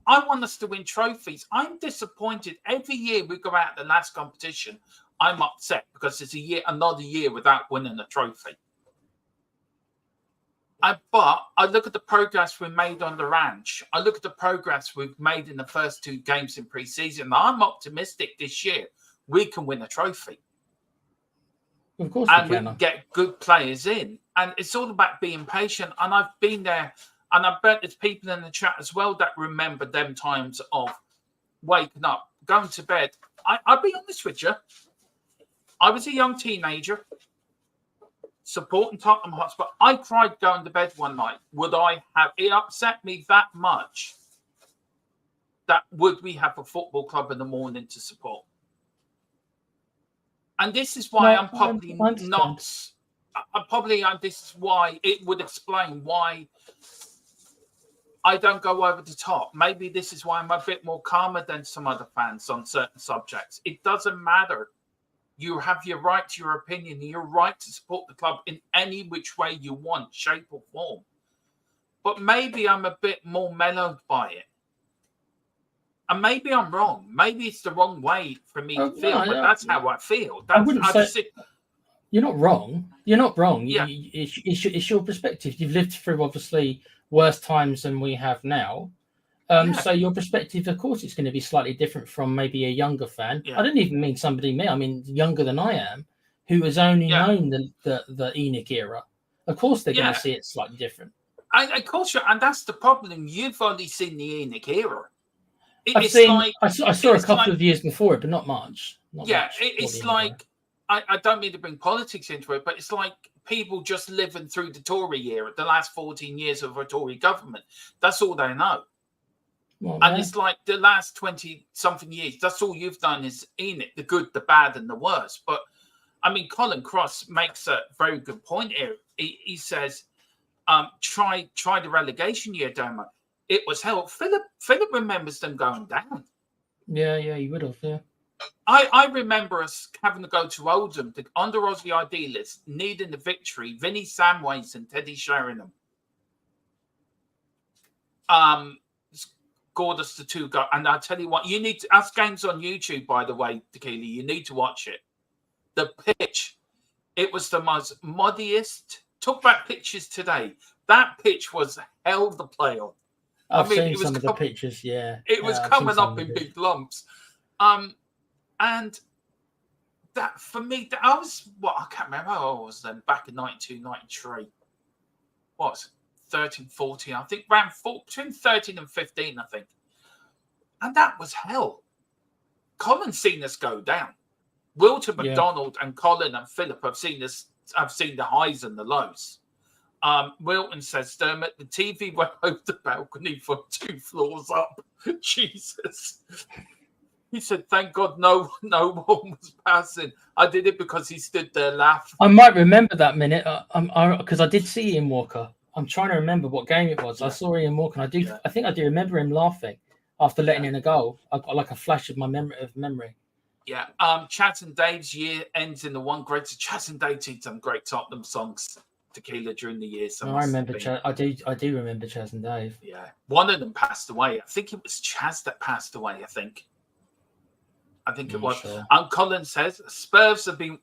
I want us to win trophies. I'm disappointed. Every year we go out the last competition, I'm upset because it's another year without winning a trophy. But I look at the progress we made on the ranch. I look at the progress we've made in the first 2 games in pre-season. I'm optimistic this year we can win a trophy. Of course we can get good players in. And it's all about being patient. And I've been there. And I bet there's people in the chat as well that remember them times of waking up, going to bed. I'll be honest with you. I was a young teenager supporting Tottenham Hotspur. I cried going to bed one night. It upset me that much that would we have a football club in the morning to support? And this is why I'm probably not. This is why it would explain why I don't go over the top. Maybe this is why I'm a bit more calmer than some other fans on certain subjects. It doesn't matter. You have your right to your opinion. Your right to support the club in any which way you want, shape or form. But maybe I'm a bit more mellowed by it. And maybe I'm wrong. Maybe it's the wrong way for me to feel, but that's how I feel. You're not wrong. You're not wrong. Yeah. It's your perspective. You've lived through, obviously, worse times than we have now. So your perspective, of course, it's going to be slightly different from maybe a younger fan. Yeah. I don't even mean me. I mean younger than I am, who has only known the ENIC era. Of course, they're going to see it slightly different. Of course, and that's the problem. You've only seen the ENIC era. I saw a couple of years before it, but not much. It's like I don't mean to bring politics into it, but it's like people just living through the Tory era, the last 14 years of a Tory government. That's all they know. It's like the last 20-something years, that's all you've done is ENIC, the good, the bad, and the worst. But, I mean, Colin Cross makes a very good point here. He says, try the relegation year, Doma. It was hell. Philip remembers them going down. Yeah, he would have, yeah. I remember us having to go to Oldham under Aussie Idealists, needing the victory. Vinnie Samways and Teddy Sheringham scored us the 2 goals. And I'll tell you what, you need to ask games on YouTube, by the way, Tequila. You need to watch it. The pitch, it was the most muddiest. Took back pictures today. That pitch was hell to play on. I've seen some of the pictures, yeah. It was coming up in big lumps. And that, for me, I can't remember how I was then, back in 92, 93. What? 13, 14, I think around between 13 and 15, I think. And that was hell. Colin's seen us go down. Wilton, McDonald, and Colin and Philip have seen the highs and the lows. Wilton says, Dermot, the TV went over the balcony from 2 floors up. Jesus. He said, thank God no one was passing. I did it because he stood there laughing. I might remember that minute because I did see Ian Walker. I'm trying to remember what game it was. Yeah. I saw Ian Walker, and I think I do remember him laughing after letting in a goal. I got like a flash of my memory. Yeah. Chaz and Dave's year ends in the one great. Chaz and Dave did some great Tottenham songs, Tequila, during the year. So I remember I do remember Chaz and Dave. Yeah. One of them passed away. I think it was Chaz that passed away, I think it was. Sure. Colin says Spurs have been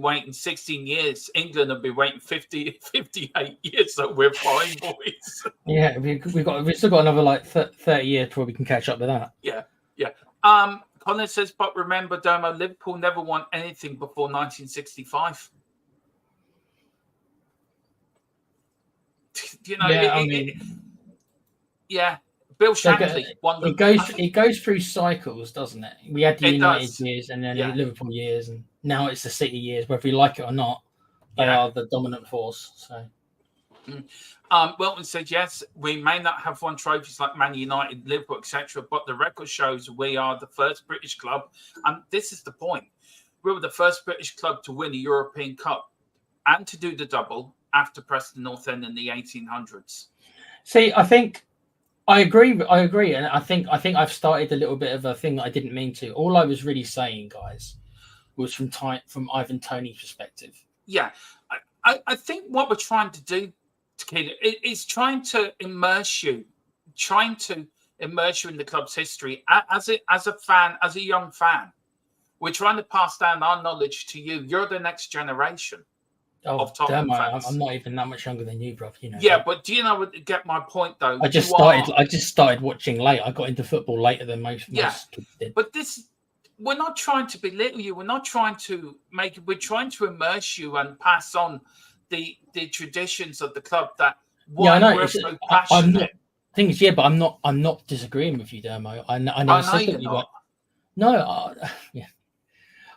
waiting 16 years. England have been waiting 58 years. So we're fine, boys. Yeah, we've still got another like 30 years before we can catch up with that. Yeah. Colin says, but remember, Domo, Liverpool never won anything before 1965. You know, Bill Shankly won the. It goes through cycles, doesn't it? We had the United years and then the Liverpool years, and now it's the City years. Whether we like it or not, they are the dominant force. So, Wilton said, yes, we may not have won trophies like Man United, Liverpool, etc., but the record shows we are the first British club, and this is the point. We were the first British club to win a European Cup and to do the double after Preston North End in the 1800s. See, I think. I agree, and I think I've started a little bit of a thing that I didn't mean to. All I was really saying, guys, was from Ivan Toney's perspective. Yeah, I think what we're trying to do, Tequila, is trying to immerse you in the club's history as a fan, as a young fan. We're trying to pass down our knowledge to you. You're the next generation. Oh, damn! I'm not even that much younger than you, bro. You know. Yeah, but do you know what? Get my point, though. I just started watching late. I got into football later than most kids did. But we're not trying to belittle you. We're not trying to make it. We're trying to immerse you and pass on the traditions of the club that. I know. We're so passionate. Thing is, but I'm not disagreeing with you, Dermo. I know you're not. No, yeah.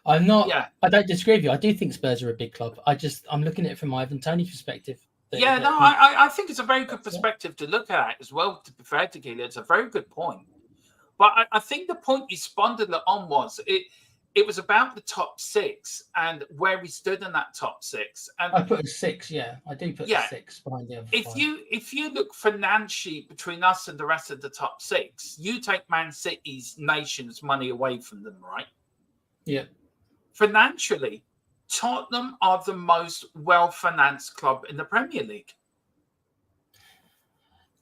I'm not. Yeah. I don't disagree with you. I do think Spurs are a big club. I'm looking at it from Ivan Toney's perspective. I think it's a very good perspective to look at as well. To be fair to Gillian, it's a very good point. But I think the point you spun it on was it was about the top 6 and where we stood in that top 6. And I put a 6. Yeah, I do put a 6 behind the other. If you look financially between us and the rest of the top 6, you take Man City's nation's money away from them, right? Yeah. Financially, Tottenham are the most well-financed club in the Premier League.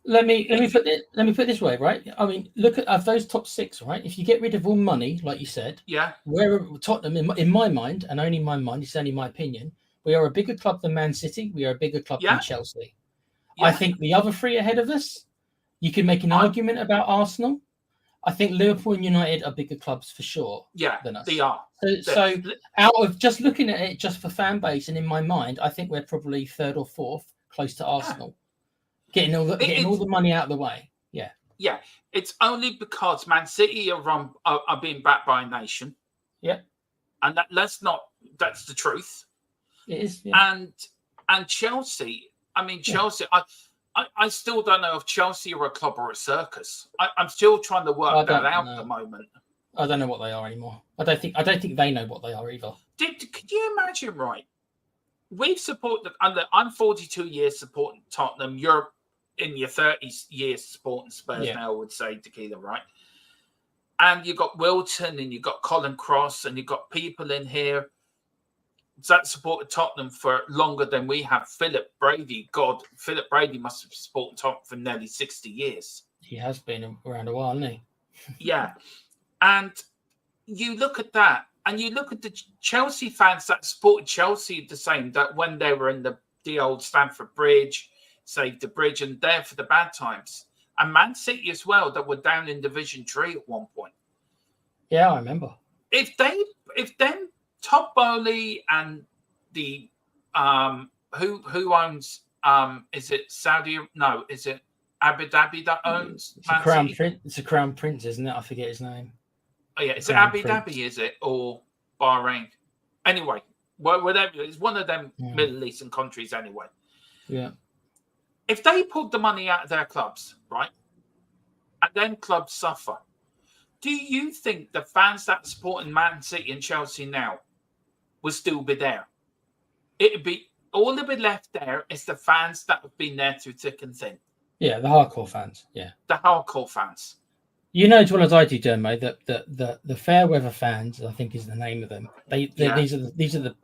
Let me put it this way, right? I mean, look at those top 6, right? If you get rid of all money, like you said, where Tottenham, in my mind, and only my mind, it's only my opinion, we are a bigger club than Man City. We are a bigger club than Chelsea. Yeah. I think the other 3 ahead of us, you can make an argument about Arsenal. I think Liverpool and United are bigger clubs for sure. Yeah, than us. They are. So out of just looking at it just for fan base and in my mind, I think we're probably 3rd or 4th, close to Arsenal. Getting all the money out of the way. Yeah. Yeah. It's only because Man City are being backed by a nation. Yeah. And that's the truth. It is. Yeah. And Chelsea, Chelsea, I still don't know if Chelsea are a club or a circus. I'm still trying to work that out at the moment. I don't know what they are anymore. I don't think they know what they are either. Could you imagine, right? We've supported I'm 42 years supporting Tottenham. You're in your 30 years supporting Spurs now, I would say, Tequila, right? And you've got Wilton and you've got Colin Cross and you've got people in here that supported Tottenham for longer than we have. Philip Brady must have supported Tottenham for nearly 60 years. He has been around a while, hasn't he? Yeah. And you look at that, and you look at the Chelsea fans that supported Chelsea the same, that when they were in the old Stamford Bridge, saved the bridge, and there for the bad times. And Man City as well, that were down in Division 3 at one point. Yeah, I remember. If Todd Bowley and the who owns Is it Saudi? No, is it Abu Dhabi that owns? It's a crown prince. It's a crown prince, isn't it? I forget his name. Oh yeah, is it Abu Dhabi? Is it or Bahrain? Anyway, whatever. It's one of them Middle Eastern countries. Anyway. Yeah. If they pulled the money out of their clubs, right, and then clubs suffer, do you think the fans that are supporting Man City and Chelsea now will still be there? It'd be all that be left there is the fans that have been there through thick and thin. Yeah, the hardcore fans. Yeah, the hardcore fans. You know as well as I do, Dermo, that the fair weather fans, I think is the name of them. These are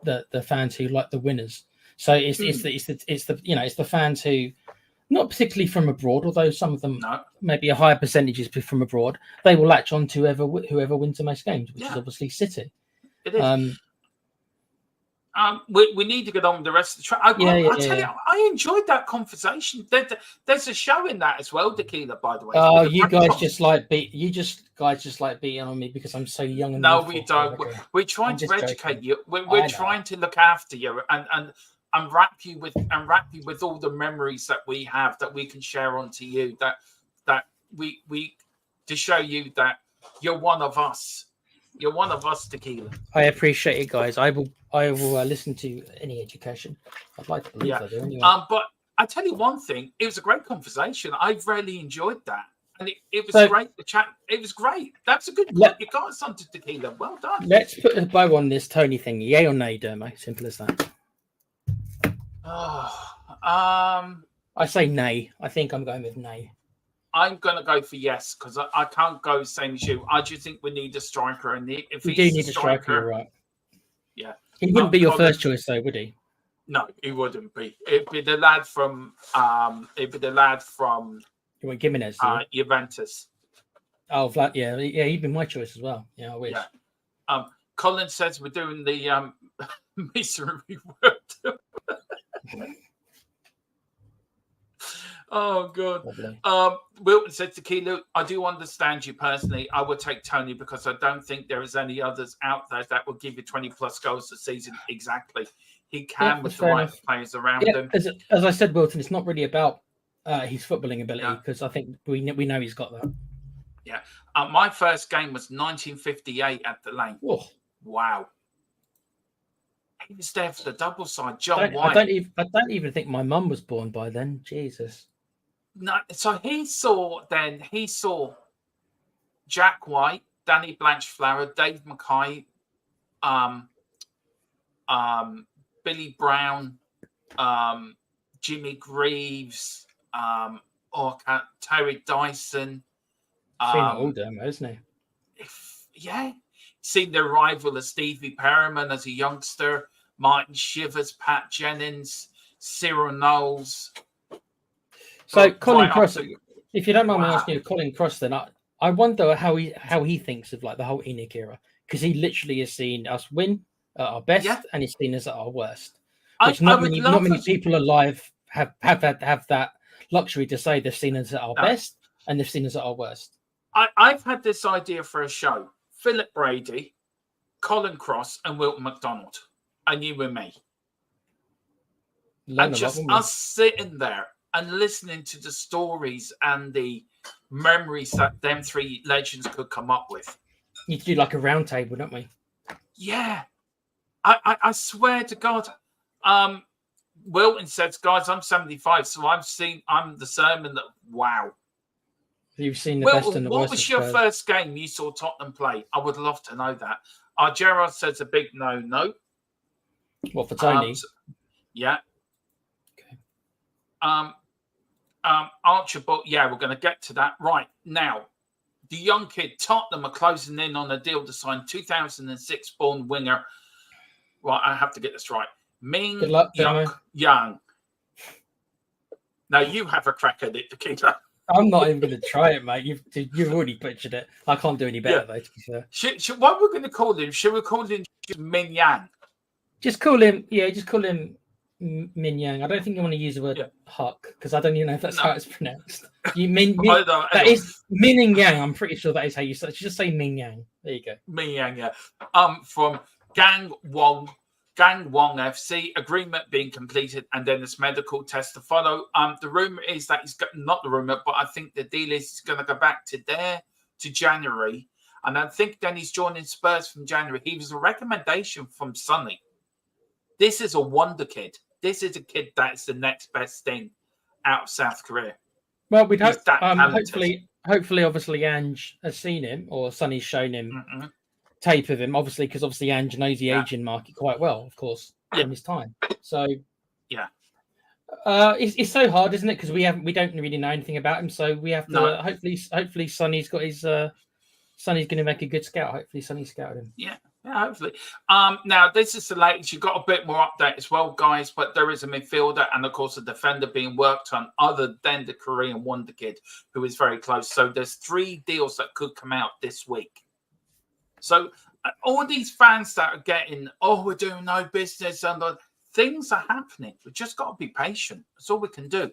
the fans who like the winners. So it's the fans who, not particularly from abroad, although some of them maybe a higher percentage is from abroad. They will latch on to whoever wins the most games, which is obviously City. It is. We need to get on with the rest of the track. I tell you, I enjoyed that conversation. There's a show in that as well, Tequila, by the way. Oh, you guys just like beating on me because I'm so young. And no, we don't. We're trying to educate you. We're trying to look after you and wrap you with all the memories that we have that we can share onto you. That we to show you that you're one of us. You're one of us, Tequila. I appreciate it, guys. I will listen to any education. I'd like to believe I do anyway. But I tell you one thing, it was a great conversation. I really enjoyed that. And it was great. The chat, it was great. That's a good point. You got something, Tequila. Well done. Let's put a bow on this Tony thing. Yay or nay, Dermo? Simple as that. I say nay. I think I'm going with nay. I'm going to go for yes because I can't go the same as you. I just think we need a striker. And if we do need a striker, you're right. Yeah. He wouldn't be your first choice, though, would he? No, he wouldn't be. It'd be the lad from You want Gimenez? Juventus. Oh, Vlad, yeah, he'd be my choice as well. Yeah, I wish. Yeah. Colin says we're doing the masonry work. Oh God. Wilton said, Tequila, I do understand you personally. I would take Tony because I don't think there is any others out there that will give you 20+ goals a season. Exactly. He can with the right players around him. As I said, Wilton, it's not really about his footballing ability because I think we know he's got that. Yeah. My first game was 1958 at the Lane. Oh. Wow. He was there for the double side. John White. I don't even think my mum was born by then. Jesus. No, so he saw Jack White, Danny Blanchflower, Dave Mackay, Billy Brown, Jimmy Greaves, Terry Dyson. Seen it all, damn, hasn't he? Seen the arrival of Stevie Perriman as a youngster, Martin Shivers, Pat Jennings, Cyril Knowles. So Colin Cross, if you don't mind me asking you, Colin Cross, then I wonder how he thinks of like the whole ENIC era because he literally has seen us win at our best and he's seen us at our worst. Which not many people alive have that luxury to say they've seen us at our best and they've seen us at our worst. I've had this idea for a show: Philip Brady, Colin Cross, and Wilton McDonald, and you and me, and just us sitting there and listening to the stories and the memories that them three legends could come up with. You need to do like a round table, don't we? Yeah. I swear to God. Wilton says, guys, I'm 75, so I'm the sermon that, wow. You've seen the Wilton, best and the worst. What was your first game you saw Tottenham play? I would love to know that. Gerard says a big no. What, for Tony? Yeah. Archibald, we're going to get to that right now. The young kid, Tottenham are closing in on a deal to sign 2006 born winger. Right, I have to get this right. Ming Yang. Now you have a crack at it, Tequila. I'm not even going to try it, mate. You've already butchered it. I can't do any better, though, to be fair. What we're going to call him? Should we call him Ming Yang? Just call him Min Yang. I don't think you want to use the word Huck because I don't even know if that's how it's pronounced. That is Min and Yang. I'm pretty sure that is how you say it. Just say Min Yang. There you go. Min Yang, yeah. From Gang Wong Gangwon FC agreement being completed, and then this medical test to follow. The rumor is that he's got, not the rumor, but I think the deal is he's going to go back to January, and I think then he's joining Spurs from January. He was a recommendation from Sonny. This is a wonder kid. This is a kid that's the next best thing out of South Korea. Well, we'd hope. Hopefully, obviously, Ange has seen him, or Sonny's shown him tape of him. Obviously, because Ange knows the Asian market quite well, of course, from his time. So, it's so hard, isn't it? Because we don't really know anything about him. So we have to. Hopefully, Sonny's got his. Sonny's going to make a good scout. Hopefully, Sonny scouted him. Yeah, hopefully. Now, this is the latest. You've got a bit more update as well, guys. But there is a midfielder and, of course, a defender being worked on other than the Korean wonder kid, who is very close. So there's 3 deals that could come out this week. So all these fans that are getting, we're doing no business, and things are happening. We've just got to be patient. That's all we can do.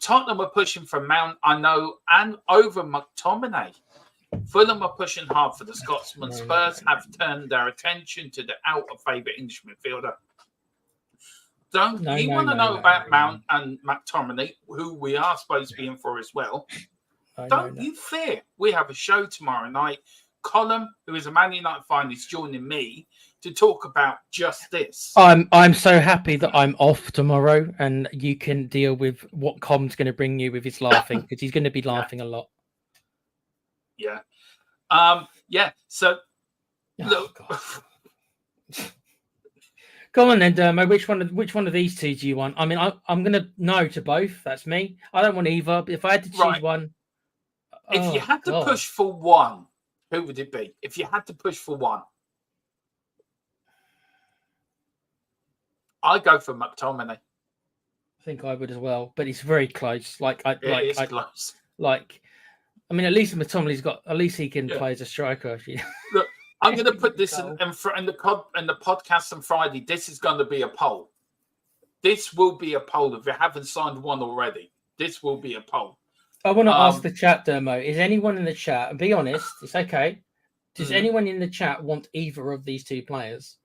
Tottenham are pushing for Mount, I know, and over McTominay. Fulham are pushing hard for the Scotsman. Spurs have turned their attention to the out-of-favour English midfielder. You want to know about Mount and McTominay, who we are supposed to be in for as well. Don't you fear. We have a show tomorrow night. Colin, who is a Man United fan, is joining me to talk about just this. I'm so happy that I'm off tomorrow, and you can deal with what Com's going to bring you with his laughing, because he's going to be laughing a lot. Yeah. So, look. Come on then, Dermo. Which one of these 2 do you want? I mean, I'm going to no to both. That's me. I don't want either. But if I had to choose one, if you had to push for one, who would it be? If you had to push for one, I'd go for McTominay. I think I would as well, but it's very close. Close. I mean, at least McTominay's got. At least he can play as a striker. Look, I'm going to put this in the podcast on Friday. This is going to be a poll. This will be a poll. If you haven't signed one already, this will be a poll. I want to ask the chat, Dermo. Is anyone in the chat? And be honest, it's okay. Does anyone in the chat want either of these 2 players?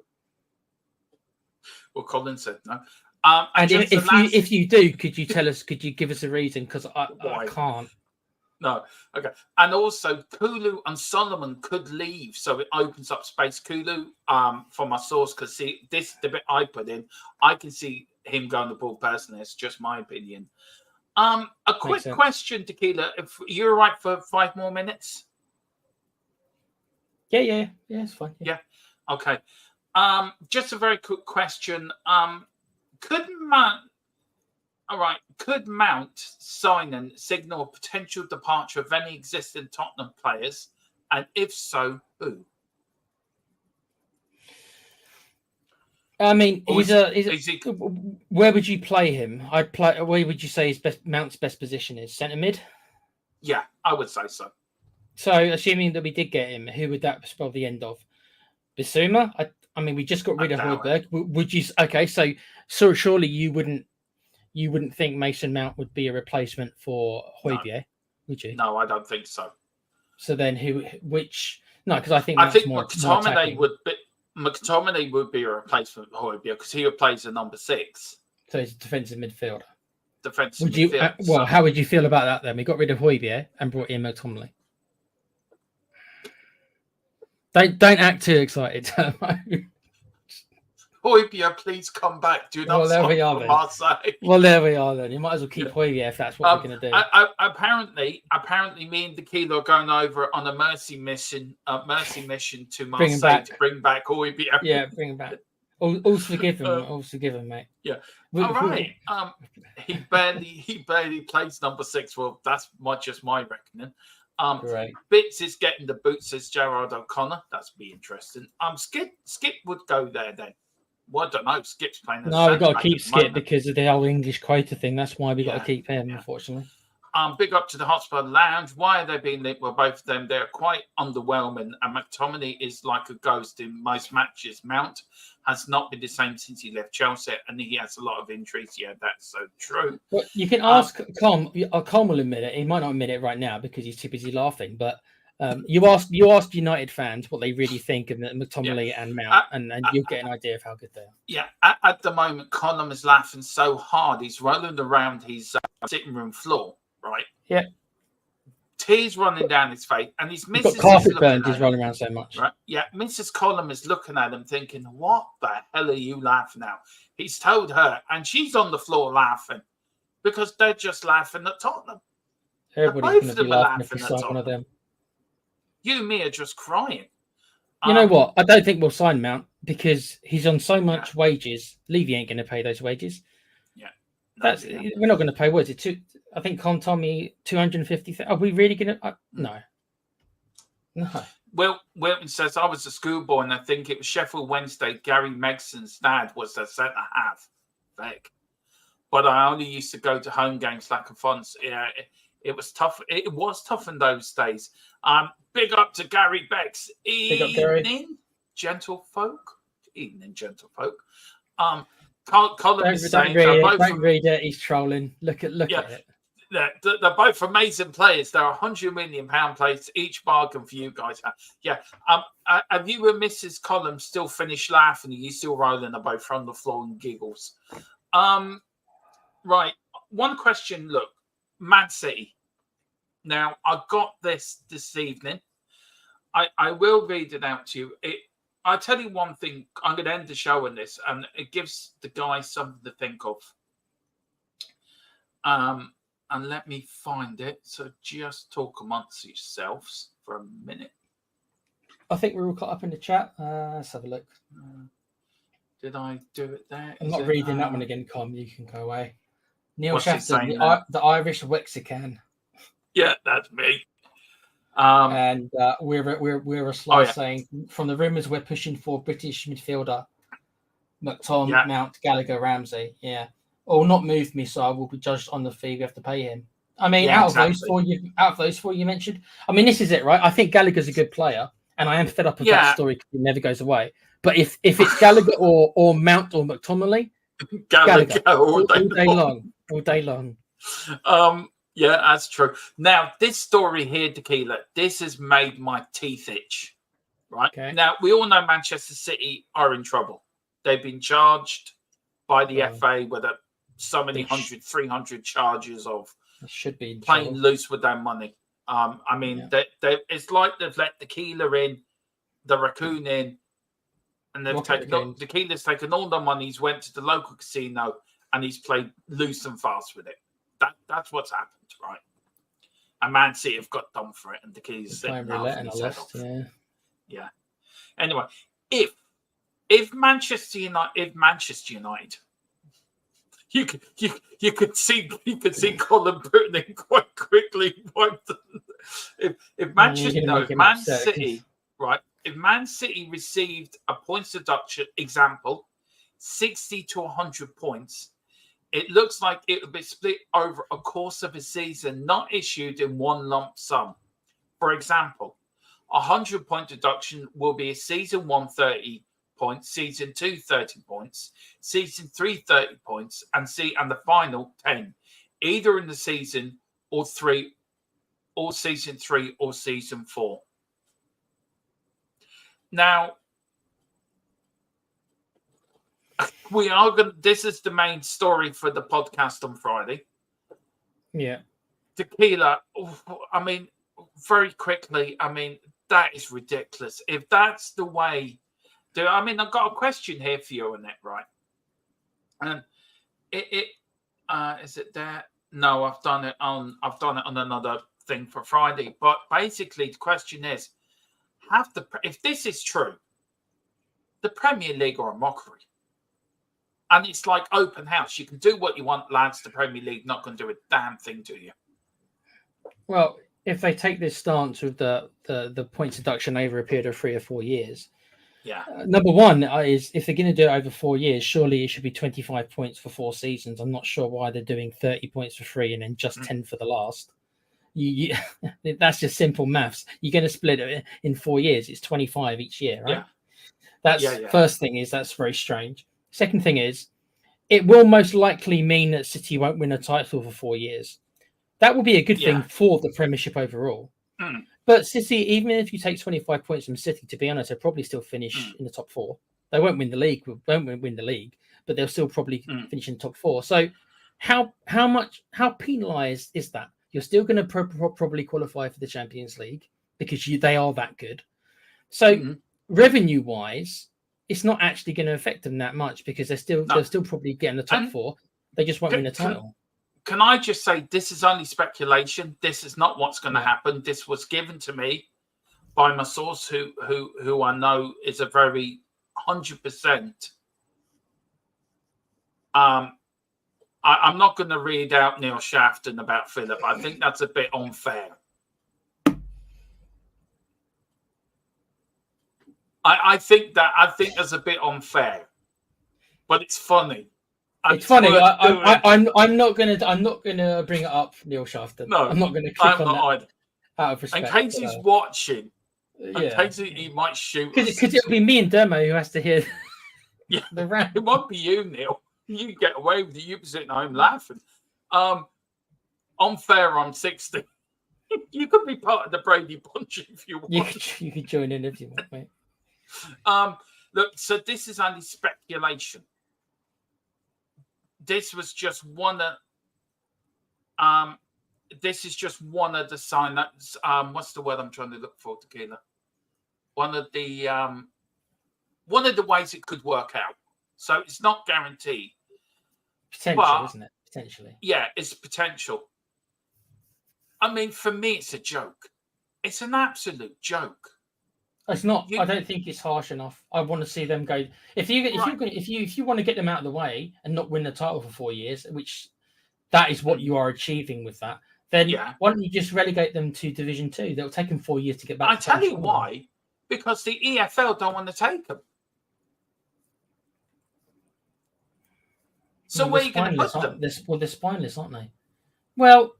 Well, Colin said no. And if you do, could you tell us? Could you give us a reason? Because I can't. No. Okay. And also, Kulu and Solomon could leave, so it opens up space. Kulu, from my source, because see, this the bit I put in, I can see him going the ball personally. It's just my opinion. A quick question, Tequila. If you're right for 5 more minutes. Yeah, it's fine. Yeah. Okay. Just a very quick question. Could Mount signing signal a potential departure of any existing Tottenham players? And if so, who? I mean, where would you play him? Where would you say Mount's best position is? Centre mid? Yeah, I would say so. So, assuming that we did get him, who would that spell the end of? Bissouma? I mean, we just got rid of Højbjerg. Would you? Okay, so surely you wouldn't think Mason Mount would be a replacement for Højbjerg, would you? No, I don't think so. So then which? No, because I think McTominay would be a replacement for Højbjerg because he plays the number 6. So he's a defensive midfielder. How would you feel about that then? We got rid of Højbjerg and brought in McTominay. Don't act too excited. Højbjerg, please come back. Do not stop for Marseille. Well, there we are then. You might as well keep Højbjerg if that's what we're going to do. Apparently, me and Tequila are going over on a mercy mission to Marseille to bring back Højbjerg. Yeah, bring him back. All's forgiven. All's forgiven, mate. Yeah. All right. He barely plays number 6. Well, that's just my reckoning. Great. Bits is getting the boots, says Gerard O'Connor. That's be interesting. Skip would go there then. Well, I don't know. Skip's playing. No, we've got to keep Skip because of the whole English quota thing. That's why we got to keep him, unfortunately. Big up to the Hotspur Lounge. Why are they being linked? Well, both of them, they're quite underwhelming. And McTominay is like a ghost in most matches. Mount has not been the same since he left Chelsea, and he has a lot of injuries. Yeah, that's so true. Well, you can ask Colm. Colm will admit it. He might not admit it right now because he's too busy laughing. But You asked United fans what they really think of McTominay and Mount, and you'll get an idea of how good they are. Yeah, at the moment, Colin is laughing so hard he's rolling around his sitting room floor, right? Yeah. Tears running down his face, and his missus got carpet is burned. He's rolling around so much, right? Yeah, Mrs. Colin is looking at him, thinking, "What the hell are you laughing at?" He's told her, and she's on the floor laughing because they're just laughing at Tottenham. Everybody's going to be laughing if we sign one of them. You and me are just crying. You know what? I don't think we'll sign Mount because he's on so much wages. Levy ain't going to pay those wages. Yeah, we're not going to pay. What is it? I think Con told me 250. Are we really going to? No. Well, Wilton says I was a schoolboy, and I think it was Sheffield Wednesday. Gary Megson's dad was the centre half. Fake. But I only used to go to home games like a Fonz. Yeah, it was tough. It was tough in those days. Big up to Gary Becks. Evening, gentlefolk. Evening, gentlefolk. Colin is saying don't read it. He's trolling. Look at it. They're both amazing players. They're £100 million players. Each bargain for you guys. Yeah. Have you and Mrs. Colin still finished laughing? Are you still rolling? They're both on the floor and giggles. Right. One question. Look, Man City. Now, I got this evening. I will read it out to you. I'll tell you one thing. I'm going to end the show on this, and it gives the guys something to think of. And let me find it. So just talk amongst yourselves for a minute. I think we're all caught up in the chat. Let's have a look. Did I do it there? I'm not reading that one again, Com. You can go away. Neil Shafton, the Irish Wexican. Yeah, that's me. And we're a slide saying from the rumours we're pushing for British midfielder Mount, Gallagher, Ramsey. Yeah, or not move me, so I will be judged on the fee we have to pay him. I mean, out of those four you mentioned, I mean, this is it, right? I think Gallagher's a good player, and I am fed up with that story because it never goes away. But if it's Gallagher or Mount or McTominay, Gallagher all day long. Yeah, that's true. Now, this story here, Tequila, this has made my teeth itch. Right? Okay. Now, we all know Manchester City are in trouble. They've been charged by the FA with so many 300 charges of playing loose with their money. I mean, it's like they've let Tequila in, the Raccoon in, and Tequila's taken all the money. He's went to the local casino and he's played loose and fast with it. That's what's happened, right? And Man City have got done for it, and the keys sitting off. Yeah. Anyway, if Manchester United, you could see Colin putting in quite quickly. If Man City, right? If Man City received a points deduction, example, 60 to 100 points. It looks like it will be split over a course of a season, not issued in one lump sum. For example, a 100-point deduction will be a season 1 30 points, season 2 30 points, season 3 30 points, and the final 10, either in the season or season 3 or season 4. Now, we are going. This is the main story for the podcast on Friday. Yeah, Tequila. I mean, very quickly. I mean, that is ridiculous. If that's the way, I've got a question here for you on it, right? And is it there? No, I've done it on another thing for Friday. But basically, the question is: if this is true, the Premier League are a mockery. And it's like open house. You can do what you want, lads. The Premier League not going to do a damn thing to you. Well, if they take this stance with the points deduction over a period of 3 or 4 years, number one is if they're going to do it over 4 years, surely it should be 25 points for 4 seasons. I'm not sure why they're doing 30 points for 3 and then just 10 for the last. That's just simple maths. You're going to split it in 4 years. It's 25 each year, right? Yeah. First thing is that's very strange. Second thing is, it will most likely mean that City won't win a title for 4 years. That will be a good thing for the Premiership overall. But City, even if you take 25 points from City, to be honest, they'll probably still finish in the top 4. They won't win the league. But they'll still probably finish in the top 4. So how penalised is that? You're still going to probably qualify for the Champions League because they are that good. So revenue-wise, it's not actually going to affect them that much because they'll still probably get in the top 4. They just won't win the title. Can I just say this is only speculation? This is not what's going to happen. This was given to me by my source, who I know is a very 100%. I'm not going to read out Neil Shafton about Philip. I think that's a bit unfair. I think that's a bit unfair, but it's funny. It's funny. I'm not gonna bring it up, Neil Shafton. No, I'm not gonna click on that out of respect. In case he's watching, in case he might shoot us. Because it'll be me and Dermo who has to hear the rant. It won't be you, Neil. You get away with it. You'll be sitting home laughing. Unfair on 60. You could be part of the Brady Bunch if you want. You could join in if you want, mate. Look, so this is only speculation. This was just one of this is just one of the sign-ups. What's the word I'm trying to look for, Tequila? One of the ways it could work out. So it's not guaranteed. Potential, isn't it? Potentially. Yeah, it's potential. I mean, for me, it's a joke. It's an absolute joke. It's not. I don't think it's harsh enough. I want to see them go. If you want to get them out of the way and not win the title for 4 years, which that is what you are achieving with that, then why don't you just relegate them to Division 2? That'll take them 4 years to get back. I tell you why. Because the EFL don't want to take them. So where are you going to put them? They're spineless, aren't they? Well,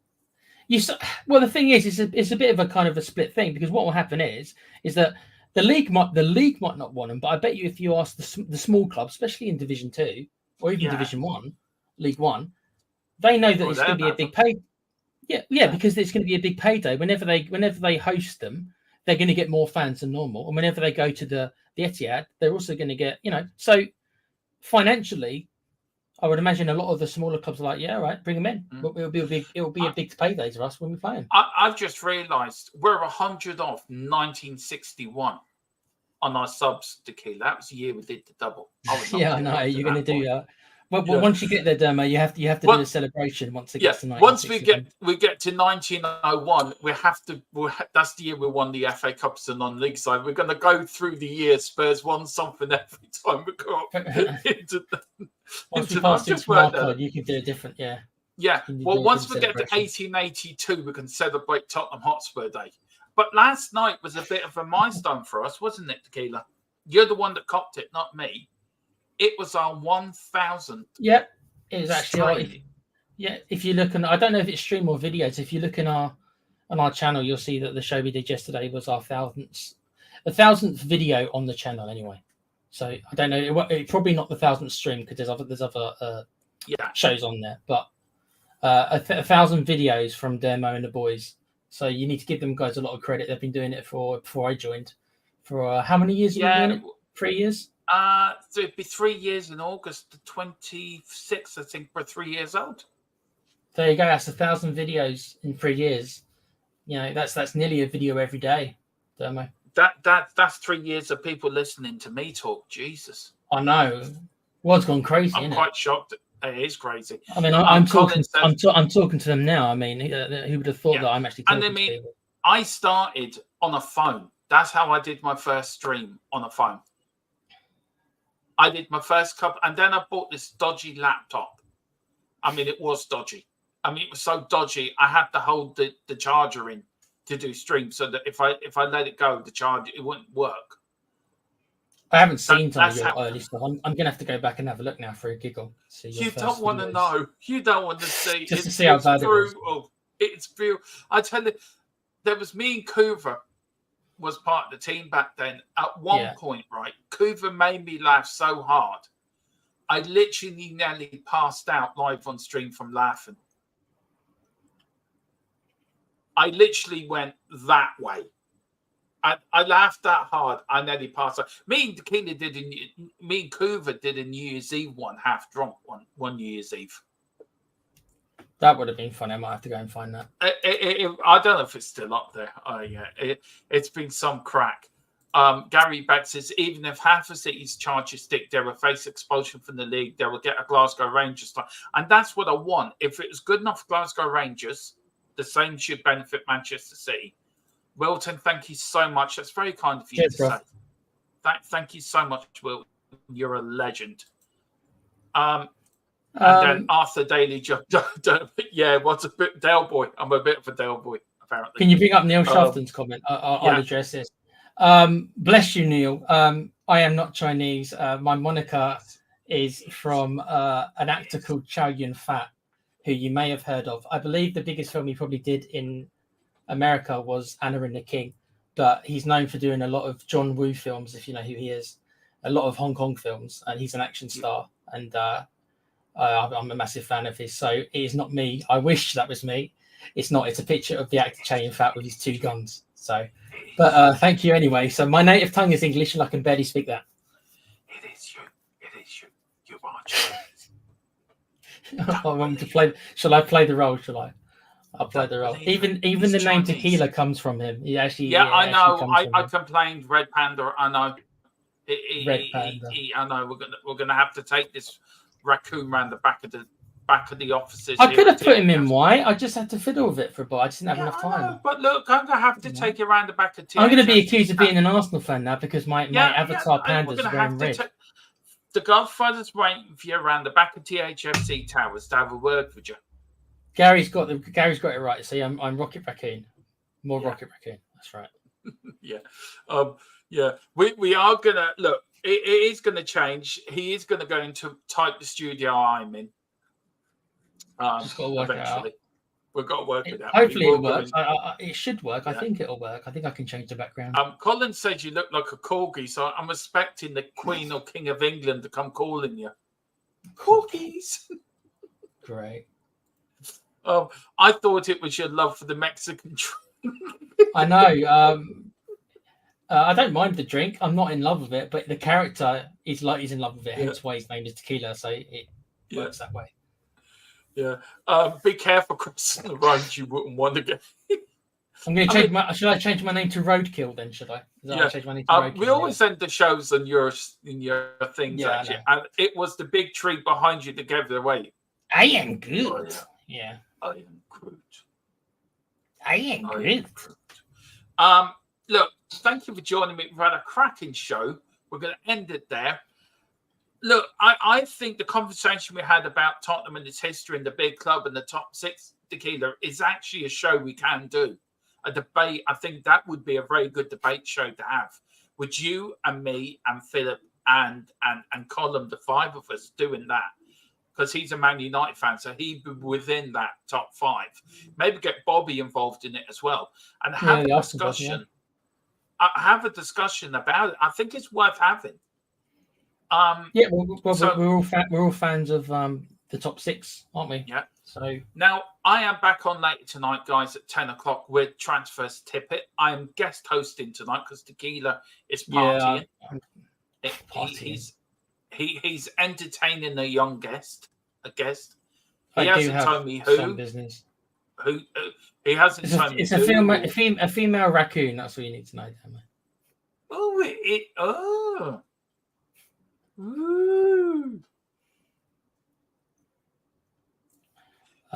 the thing is, it's a bit of a kind of a split thing because what will happen is that the league might not want them, but I bet you if you ask the small clubs, especially in Division 2 or even Division 1, League 1, they know that it's going to be a big pay. Yeah, because it's going to be a big payday. Whenever they host them, they're going to get more fans than normal, and whenever they go to the Etihad, they're also going to get So financially, I would imagine a lot of the smaller clubs are like, yeah, right, bring them in. It'll be a big payday for us when we play them. I've just realised we're 100 off 1961 on our subs, Tequila. That was the year we did the double. I know you're going to do that. Well, once you get there, Dermo, you have to do a celebration once it gets to 1961. Once we get to 1901, we have to. That's the year we won the FA Cups and non-league side. We're going to go through the years. Spurs won something every time we go up into the. Once we pass into Marcod, you can do a different, Yeah. Well, once we get to 1882, we can celebrate Tottenham Hotspur Day. But last night was a bit of a milestone for us, wasn't it, Tequila? You're the one that copped it, not me. It was our 1,000th. Yeah, it was actually. If you look, I don't know if it's stream or videos. If you look on our channel, you'll see that the show we did yesterday was our 1,000th video on the channel anyway. So I don't know. It's probably not the 1,000th stream because there's other shows on there. But 1,000 videos from Dermo and the boys. So you need to give them guys a lot of credit. They've been doing it before I joined. For how many years have you been doing it? 3 years? So it'd be 3 years in August, the 26th, I think, we're 3 years old. There you go. That's 1,000 videos in 3 years. That's nearly a video every day, Dermo. That's 3 years of people listening to me talk. Jesus. I know. World's gone crazy. I'm quite shocked. It is crazy. I mean, I'm talking to them now. I mean, who would have thought that I'm actually talking to people? I started on a phone. That's how I did my first stream, on a phone. I did my first couple, and then I bought this dodgy laptop. I mean, it was dodgy. I mean, it was so dodgy, I had to hold the charger in to do streams, so that if I let it go, the charger, it wouldn't work. I haven't seen some of your early stuff. I'm going to have to go back and have a look now for a giggle. You don't want to know. You don't want to see. Just to see how bad it was. It's brutal. I tell you, there was me and Kuva was part of the team back then. At one point, right, Kuva made me laugh so hard. I literally nearly passed out live on stream from laughing. I literally went that way. I laughed that hard. I nearly passed out. Me and Tequila me and Kuva did a New Year's Eve one, half drunk one New Year's Eve. That would have been fun. I might have to go and find that. I don't know if it's still up there. Yeah, it's been some crack. Gary Beck says, even if half of City's charges stick, they will face expulsion from the league. They will get a Glasgow Rangers style. And that's what I want. If it was good enough for Glasgow Rangers, the same should benefit Manchester City. Wilton, thank you so much. That's very kind of you to say. Thank you so much, Wilton. You're a legend. And then Arthur Daly jumped. Yeah, what's a bit Dale boy? I'm a bit of a Dale boy, apparently. Can you bring up Neil Shafton's comment? I'll address this. Bless you, Neil. I am not Chinese. My moniker is from an actor called Chow Yun-fat, who you may have heard of. I believe the biggest film he probably did in America was Anna and the King, but he's known for doing a lot of John Woo films, if you know who he is, a lot of Hong Kong films, and he's an action star. And I'm a massive fan of his. So it is not me. I wish that was me. It's not. It's a picture of the actor Chow Yun-fat with his 2 guns. So, but thank you anyway. So my native tongue is English, and I can barely speak that. It is you. It is you. You are Chinese. I want to play. Shall I play the role? Shall I? I'll play the role. Even the name Tequila comes from him. He actually. Yeah, I know. I complained. Red Panda. I know. Red Panda. I know. We're gonna have to take this raccoon around the back of the offices. I could have put him in white. I just had to fiddle with it for a bit. I just didn't have enough time. Know, but look, I'm gonna have to take it around the back of. I'm going to be accused of being an Arsenal fan now because my avatar pandas are wearing red. The Godfather's waiting for you around the back of THFC Towers to have a word with you. Gary's got it right. See, I'm Rocket Raccoon. More Rocket Raccoon. That's right. Yeah. We are gonna look. It is going to change. He is going to go into type the studio I'm in. Just got to work eventually. it out. We've got to work it out. Hopefully it works. It should work. Yeah. I think it'll work. I think I can change the background. Colin says you look like a corgi, so I'm expecting the Queen or King of England to come calling you. Corgis. Great. I thought it was your love for the Mexican drink. I know. I don't mind the drink. I'm not in love with it, but the character is like he's in love with it. Hence why his name is Tequila. So it works that way. Yeah. Be careful crossing the road. You wouldn't want to get. I'm going to change my. Should I change my name to Roadkill then? Should I? Change my name to Roadkill, we always end the shows on your things. Yeah, actually, and it was the big tree behind you to give it away. I am good. Oh, yeah. I am Groot. I am Groot. Look, thank you for joining me. We've had a cracking show. We're going to end it there. Look, I think the conversation we had about Tottenham and its history and the big club and the top 6 Tequila is actually a show we can do. A debate. I think that would be a very good debate show to have. With you and me and Philip and Colin, the 5 of us doing that. Because he's a Man United fan, so he'd be within that top 5. Maybe get Bobby involved in it as well. And have a discussion. Have a discussion about it. I think it's worth having. We're all fans of the top 6, aren't we? Yeah. So now I am back on later tonight, guys, at 10 o'clock with Transfers Tippet. I am guest hosting tonight because Tequila is partying. He's entertaining a young guest. He hasn't told me who. Business. Who he hasn't told me. It's a female raccoon. That's what you need to know, damn it. Ooh.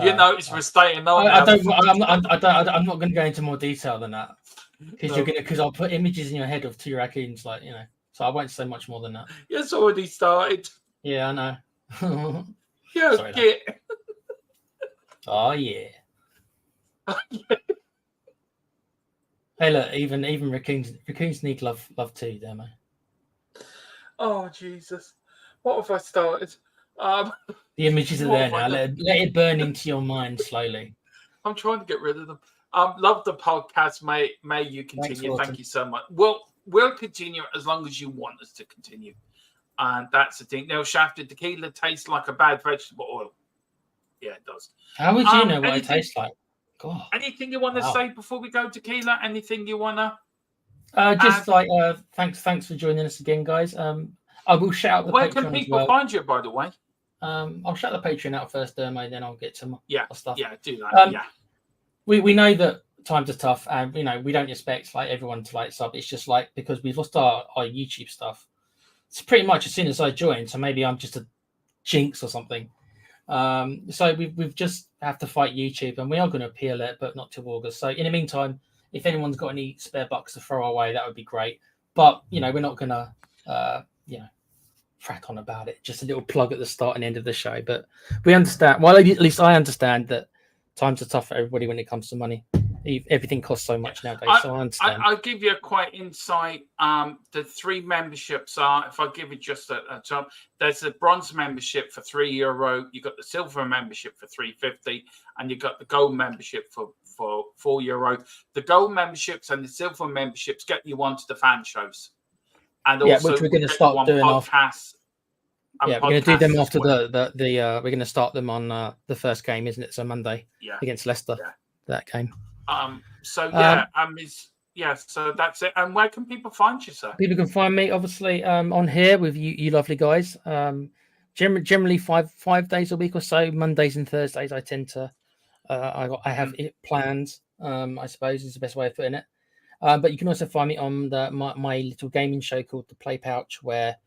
You notice we're staying on. I'm not going to go into more detail than that because I'll put images in your head of 2 raccoons, like So I won't say much more than that. It's already started. Yeah, I know. Yeah. Sorry, oh yeah. Hey, look, even raccoons need love too, don't they? Oh Jesus! What have I started? The images are there now. Let it burn into your mind slowly. I'm trying to get rid of them. Love the podcast. May you continue. Thank you so much. We'll continue as long as you want us to continue. And that's the thing. Now, shafted tequila tastes like a bad vegetable oil. Yeah, it does. How would you know what it tastes like? God. Anything you want to say before we go, Tequila? Anything you want to? Thanks for joining us again, guys. I will shout out the where Patreon can as people well. find you, by the way? I'll shout the Patreon out first, then I'll get to my stuff. Yeah, do that. We know that times are tough, and we don't expect like everyone to like sub. It's just like because we've lost our YouTube stuff. It's pretty much as soon as I joined, so maybe I'm just a jinx or something. So we've just have to fight YouTube, and we are going to appeal it, but not till August. So in the meantime, if anyone's got any spare bucks to throw away, that would be great. But we're not going to crack on about it. Just a little plug at the start and end of the show. But we understand. Well, at least I understand that times are tough for everybody when it comes to money. Everything costs so much nowadays. So I understand. I'll give you a quite insight. The 3 memberships are, if I give you just a top, there's a bronze membership for €3. You got the silver membership for $3.50, and you got the gold membership for €4. The gold memberships and the silver memberships get you onto the fan shows, and also which we're going to start doing podcasts. We're going to do them after we're going to start them on the first game, isn't it? So Monday against Leicester, that game. So that's it. And where can people find you, sir? People can find me obviously on here with you lovely guys. Generally 5 days a week or so. Mondays and Thursdays I tend to I have it planned. I suppose is the best way of putting it. But you can also find me on my little gaming show called The Play Pouch, where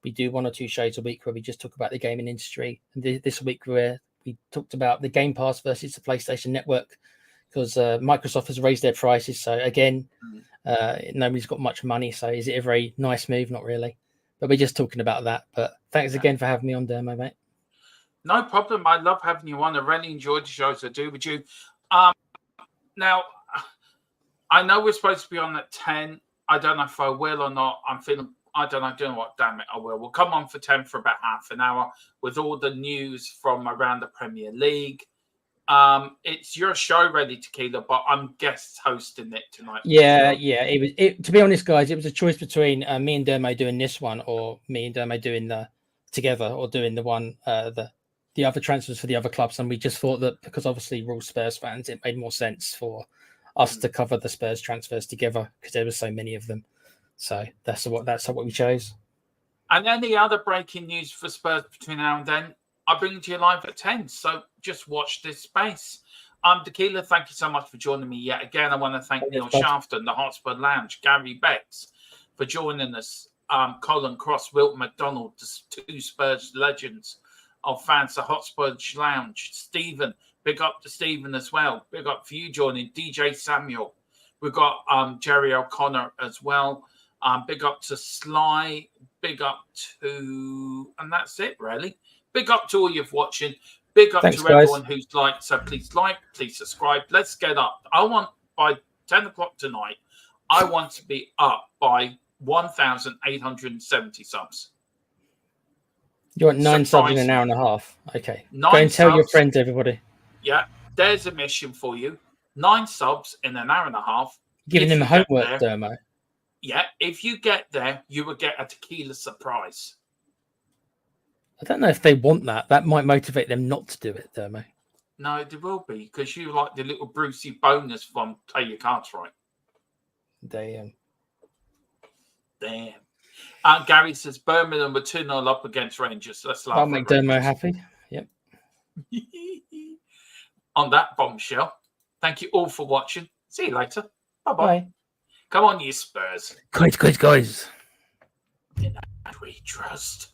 we do 1 or 2 shows a week where we just talk about the gaming industry. And this week we talked about the Game Pass versus the PlayStation Network, because Microsoft has raised their prices. So again, nobody's got much money. So is it a very nice move? Not really. But we're just talking about that. But thanks again for having me on, Dermo, mate. No problem. I love having you on. I really enjoyed the shows I do with you. Now, I know we're supposed to be on at 10. I don't know if I will or not. I don't know what. Damn it, I will. We'll come on for 10 for about half an hour with all the news from around the Premier League. It's your show, Ready Tequila, but I'm guest hosting it tonight. Yeah. To be honest, guys, it was a choice between me and Dermo doing this one, or me and Dermo doing the together, or doing the one the other transfers for the other clubs. And we just thought that because obviously we're all Spurs fans, it made more sense for us to cover the Spurs transfers together because there were so many of them. So that's what we chose. And any other breaking news for Spurs between now and then, I bring it to you live at 10. So just watch this space. Tequila, thank you so much for joining me yet again. I want to thank Neil Shafton, the Hotspur Lounge, Gary Becks for joining us, Colin Cross, Wilt McDonald, the 2 Spurs legends of fans, the Hotspur Lounge, Stephen, big up to Stephen as well. Big up for you joining, DJ Samuel. We've got Jerry O'Connor as well. Big up to Sly. Big up to, and that's it really. Big up to all you've watching. Big up to everyone who's liked. So please like, please subscribe. Let's get up. I want by 10 o'clock tonight, I want to be up by 1,870 subs. You want 9 subs in an hour and a half? Okay. Go and tell your friends, everybody. Yeah, there's a mission for you. 9 subs in an hour and a half. Giving them homework, Dermo. Yeah, if you get there, you will get a tequila surprise. I don't know if they want that. That might motivate them not to do it, Dermo. No, there will be, because you like the little Brucey bonus from Play Your Cards Right. Damn. Gary says Birmingham were 2-0 up against Rangers. Let's laugh. I'll make Dermo happy. Yep. On that bombshell, thank you all for watching. See you later. Bye-bye. Bye. Come on, you Spurs. Guys. In that we trust.